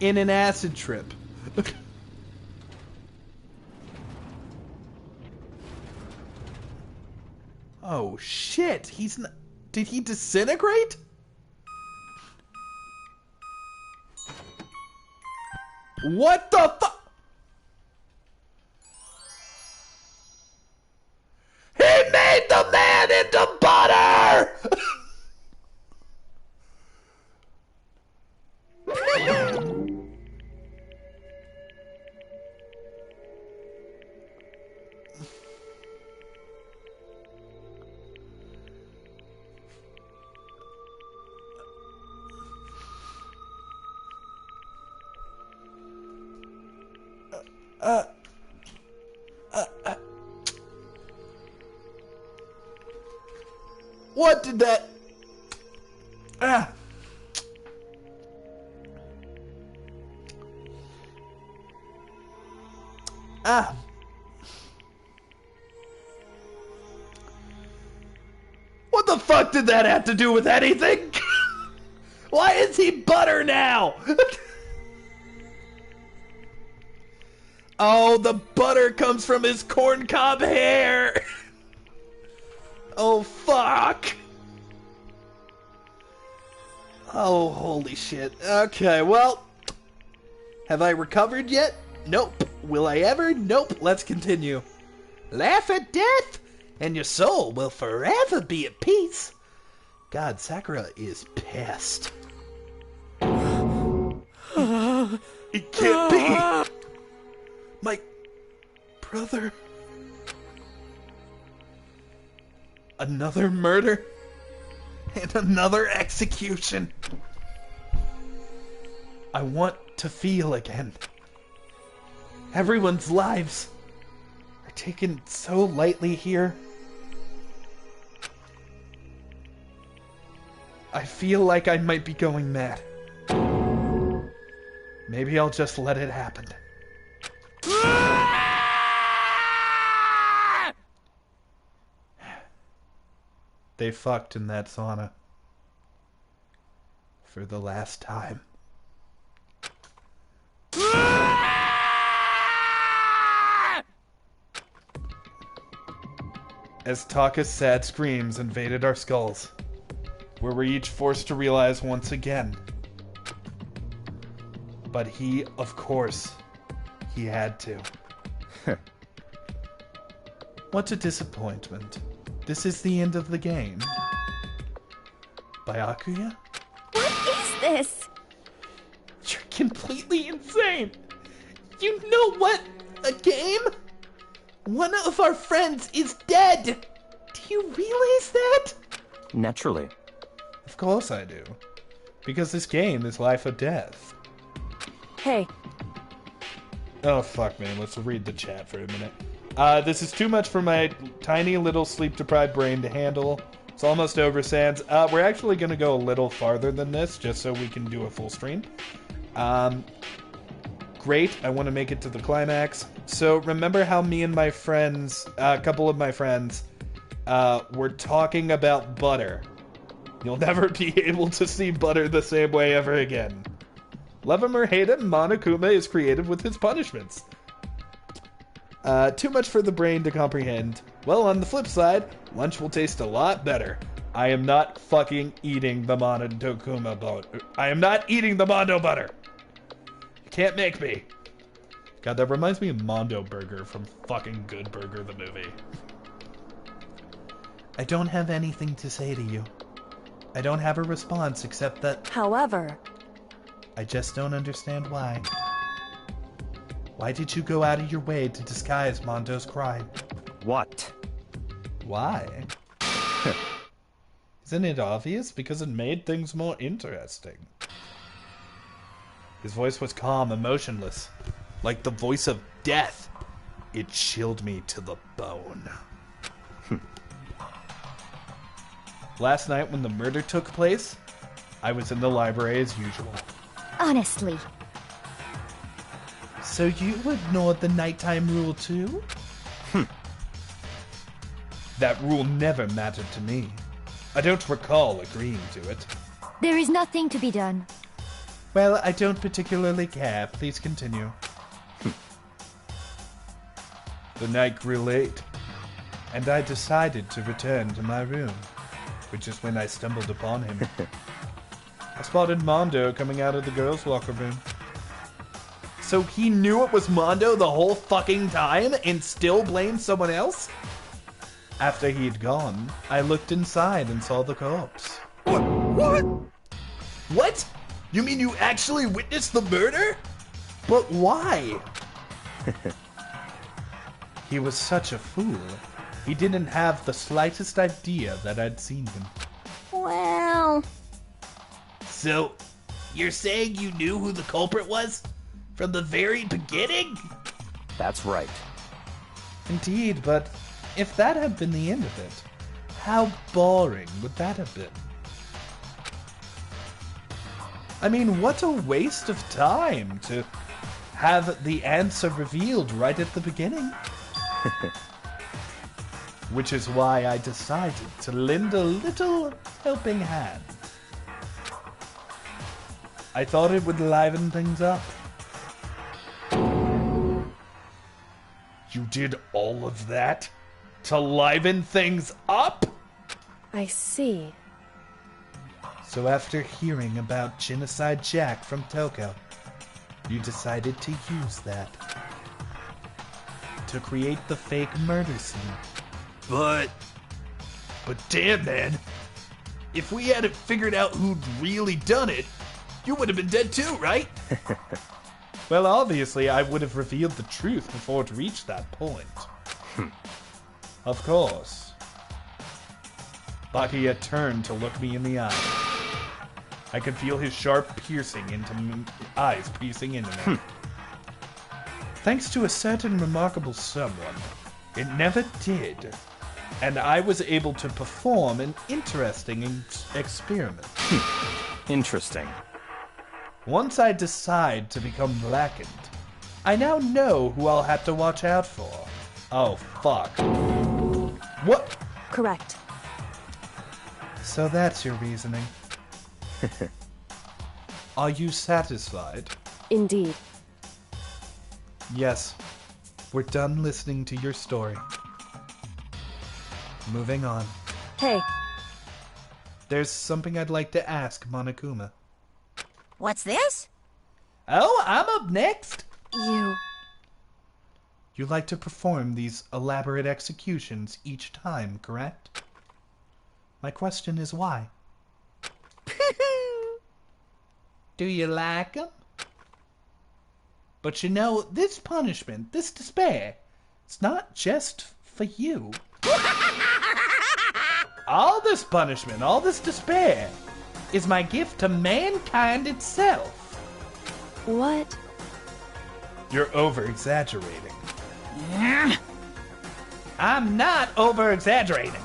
In an acid trip. Oh, shit. He's not... Did he disintegrate? What the fuck? He made the man into butter! What did that... What the fuck did that have to do with anything? Why is he butter now? Oh, the butter comes from his corncob hair. Oh, fuck. Oh, holy shit. Okay, well, have I recovered yet? Nope. Will I ever? Nope. Let's continue. Laugh at death, and your soul will forever be at peace. God, Sakura is pissed. It can't be. My brother. Another murder. And another execution. I want to feel again. Everyone's lives are taken so lightly here. I feel like I might be going mad. Maybe I'll just let it happen. They fucked in that sauna. For the last time. As Taka's sad screams invaded our skulls, we were each forced to realize once again. But he, of course, He had to. What a disappointment. This is the end of the game. Byakuya? What is this? You're completely insane! You know what? A game? One of our friends is dead! Do you realize that? Naturally. Of course I do. Because this game is life or death. Hey. Oh, fuck, man. Let's read the chat for a minute. This is too much for my tiny little sleep-deprived brain to handle. It's almost over, Sans. We're actually going to go a little farther than this, just so we can do a full stream. Great. I want to make it to the climax. So, remember how me and my friends, a couple of my friends, were talking about butter. You'll never be able to see butter the same way ever again. Love him or hate him, Monokuma is creative with his punishments. Too much for the brain to comprehend. Well, on the flip side, lunch will taste a lot better. I am not fucking eating the Monokuma butter. I am not eating the Mondo butter. You can't make me. God, that reminds me of Mondo Burger from fucking Good Burger, the movie. I don't have anything to say to you. I don't have a response except that... However... I just don't understand why. Why did you go out of your way to disguise Mondo's crime? What? Why? Isn't it obvious? Because it made things more interesting. His voice was calm, emotionless. Like the voice of death. It chilled me to the bone. Last night when the murder took place, I was in the library as usual. Honestly. So you ignored the nighttime rule too? That rule never mattered to me. I don't recall agreeing to it. There is nothing to be done. Well, I don't particularly care. Please continue. The night grew late, and I decided to return to my room, which is when I stumbled upon him. I spotted Mondo coming out of the girls' locker room. So he knew it was Mondo the whole fucking time and still blamed someone else? After he'd gone, I looked inside and saw the corpse. What? What? You mean you actually witnessed the murder? But why? He was such a fool. He didn't have the slightest idea that I'd seen him. Well... So, you're saying you knew who the culprit was? From the very beginning? That's right. Indeed, but if that had been the end of it, how boring would that have been? I mean, what a waste of time to have the answer revealed right at the beginning. Which is why I decided to lend a little helping hand. I thought it would liven things up. You did all of that to liven things up? I see. So after hearing about Genocide Jack from Toko, you decided to use that to create the fake murder scene. But damn, man. If we hadn't figured out who'd really done it, you would have been dead too, right? Well, obviously, I would have revealed the truth before it reached that point. Of course. Bakuya turned to look me in the eye. I could feel his sharp eyes piercing into me. Thanks to a certain remarkable someone, it never did. And I was able to perform an interesting experiment. Interesting. Once I decide to become blackened, I now know who I'll have to watch out for. Oh, fuck. What? Correct. So that's your reasoning. Are you satisfied? Indeed. Yes. We're done listening to your story. Moving on. Hey. There's something I'd like to ask What's this? Oh, I'm up next. You... You like to perform these elaborate executions each time, correct? My question is why? Do you like them? But you know, this punishment, this despair, it's not just for you. All this punishment, all this despair, is my gift to mankind itself. What? You're over-exaggerating. I'm not over-exaggerating.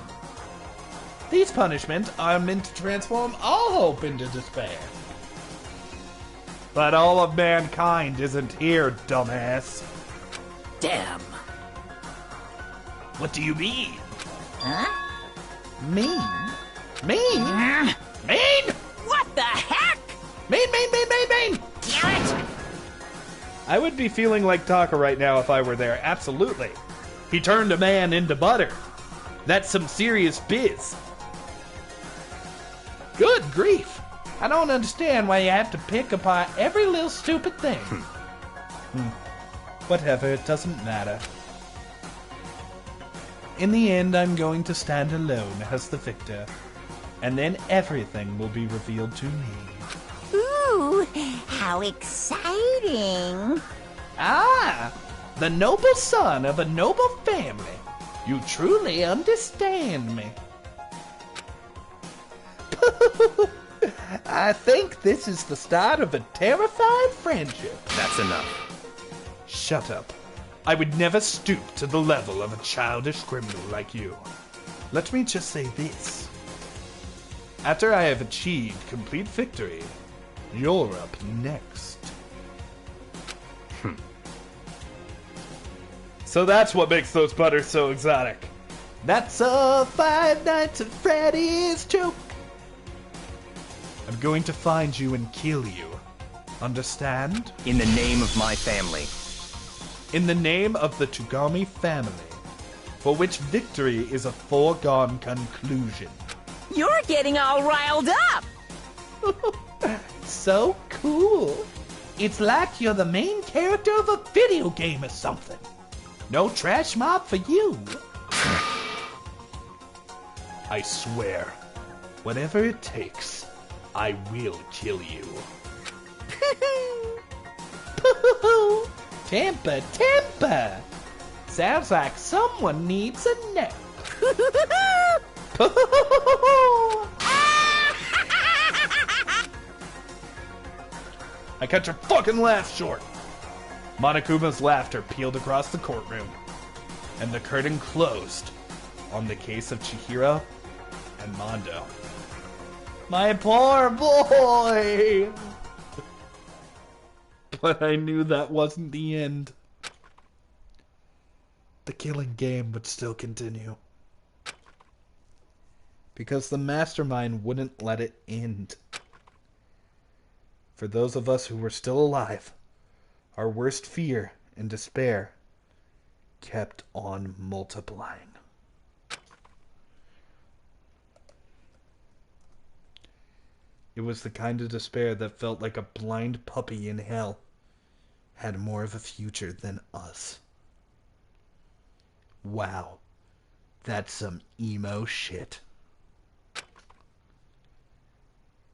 These punishments are meant to transform all hope into despair. But all of mankind isn't here, dumbass. Damn. What do you mean? Huh? Mean? Mean? Mean? What the heck? Mean, mean, mean, mean, mean! Damn it! I would be feeling like Taka right now if I were there, absolutely. He turned a man into butter. That's some serious biz. Good grief. I don't understand why you have to pick apart every little stupid thing. Whatever, it doesn't matter. In the end, I'm going to stand alone as the victor, and then everything will be revealed to me. Ooh, how exciting! Ah, the noble son of a noble family. You truly understand me. I think this is the start of a terrifying friendship. That's enough. Shut up. I would never stoop to the level of a childish criminal like you. Let me just say this. After I have achieved complete victory, you're up next. So that's what makes those butters so exotic. That's a Five Nights at Freddy's joke. I'm going to find you and kill you. Understand? In the name of my family. In the name of the Tugami family, for which victory is a foregone conclusion. You're getting all riled up! So cool. It's like you're the main character of a video game or something. No trash mob for you. I swear, whatever it takes, I will kill you. Temper, temper. Sounds like someone needs a nap. I cut your fucking laugh short. Monokuma's laughter peeled across the courtroom, and the curtain closed on the case of Chihiro and Mondo. My poor boy! But I knew that wasn't the end. The killing game would still continue. Because the mastermind wouldn't let it end. For those of us who were still alive, our worst fear and despair kept on multiplying. It was the kind of despair that felt like a blind puppy in hell had more of a future than us. Wow, that's some emo shit.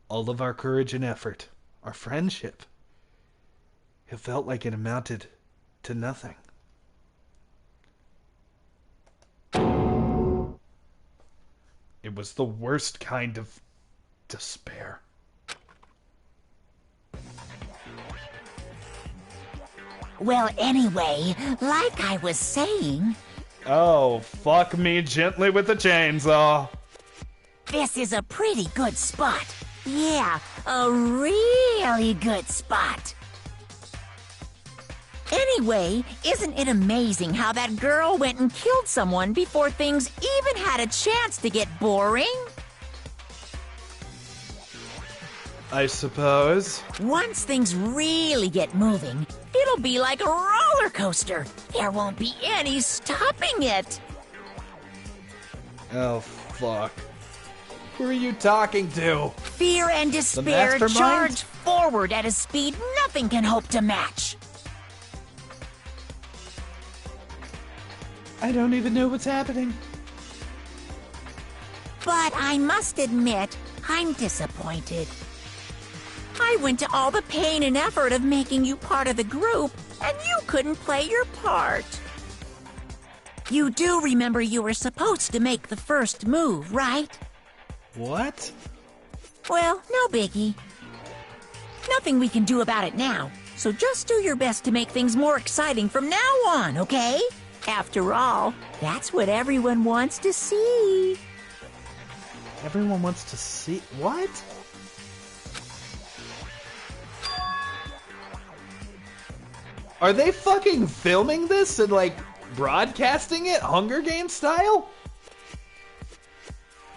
All of our courage and effort, our friendship, it felt like it amounted to nothing. It was the worst kind of despair. Well, anyway, like I was saying... Oh, fuck me gently with the chainsaw. This is a pretty good spot. Yeah, a really good spot. Anyway, isn't it amazing how that girl went and killed someone before things even had a chance to get boring? I suppose. Once things really get moving, it'll be like a roller coaster. There won't be any stopping it. Oh, fuck. Who are you talking to? Fear and despair charge forward at a speed nothing can hope to match. I don't even know what's happening. But I must admit, I'm disappointed. I went to all the pain and effort of making you part of the group, and you couldn't play your part. You do remember you were supposed to make the first move, right? What? Well, no biggie. Nothing we can do about it now, so just do your best to make things more exciting from now on, okay? After all, that's what everyone wants to see. Everyone wants to see... What? Are they fucking filming this and, like, broadcasting it Hunger Games style?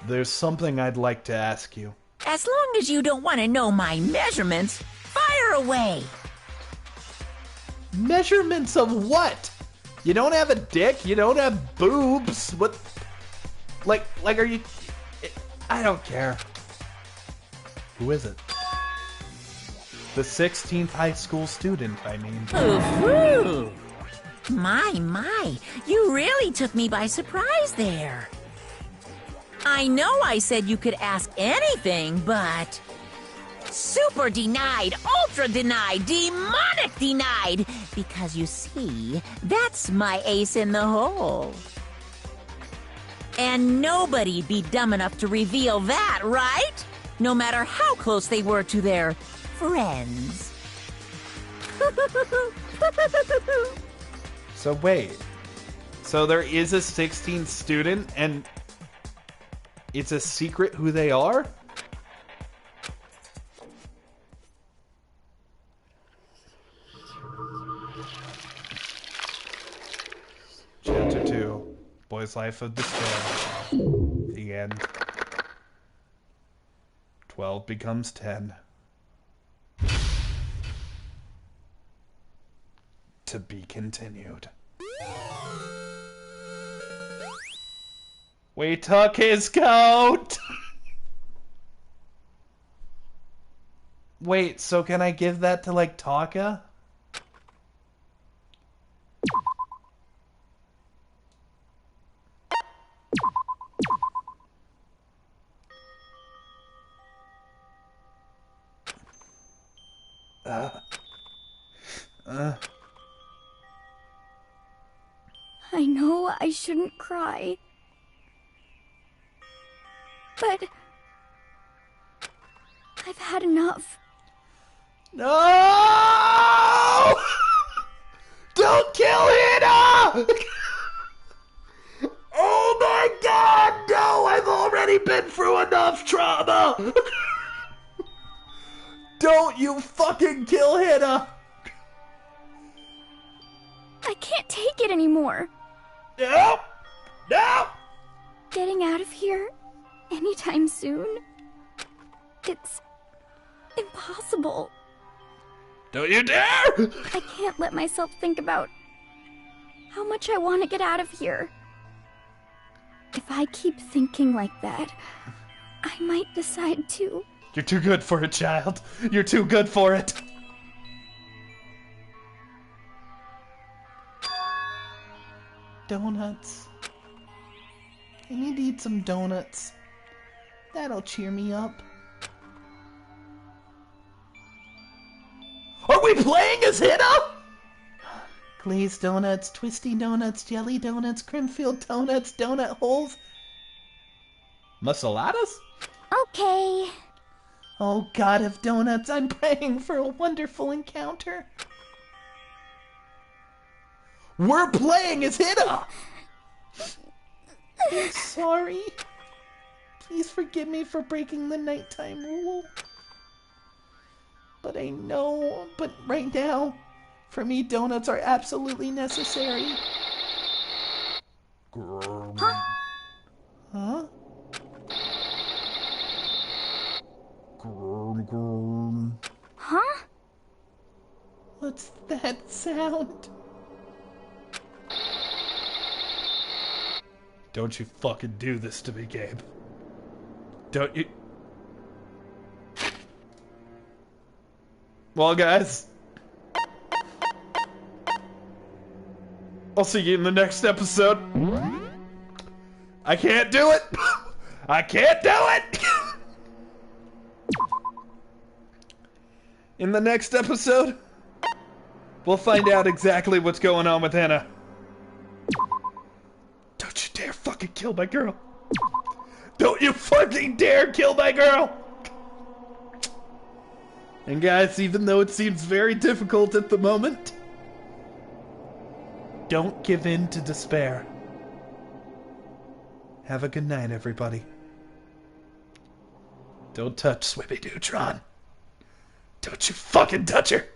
There's something I'd like to ask you. As long as you don't want to know my measurements, fire away! Measurements of what? You don't have a dick, you don't have boobs, what... Like, are you... I don't care. Who is it? The 16th high school student, I mean. Ooh. My, you really took me by surprise there. I know I said you could ask anything, but... Super denied, ultra denied, demonic denied! Because you see, that's my ace in the hole. And nobody'd be dumb enough to reveal that, right? No matter how close they were to their friends. So wait. So there is a 16th student and it's a secret who they are? Chapter 2. Boy's Life of Despair. The end. 12 becomes 10. To be continued. We took his coat! Wait, so can I give that to, like, Taka? I know I shouldn't cry. But... I've had enough. No! Don't kill Hina! Oh my god, no! I've already been through enough trauma! Don't you fucking kill Hina! I can't take it anymore. No! No! Getting out of here anytime soon? It's impossible. Don't you dare! I can't let myself think about how much I want to get out of here. If I keep thinking like that, I might decide to. You're too good for it, child. You're too good for it. Donuts. I need to eat some donuts. That'll cheer me up. Are we playing as Hina? Glazed donuts, twisty donuts, jelly donuts, cream-filled donuts, donut holes. Masaladas? Okay. Oh god of donuts, I'm praying for a wonderful encounter. We're playing as Hina! I'm sorry. Please forgive me for breaking the nighttime rule. But I know, but right now, for me, donuts are absolutely necessary. Huh? Huh? Huh? What's that sound? Don't you fucking do this to me, Gabe. Don't you... Well, guys. I'll see you in the next episode. I can't do it. I can't do it. In the next episode, we'll find out exactly what's going on with Hannah. Don't you dare fucking kill my girl. Don't you fucking dare kill my girl. And guys, even though it seems very difficult at the moment, don't give in to despair. Have a good night, everybody. Don't touch Swippy Neutron. Don't you fucking touch her.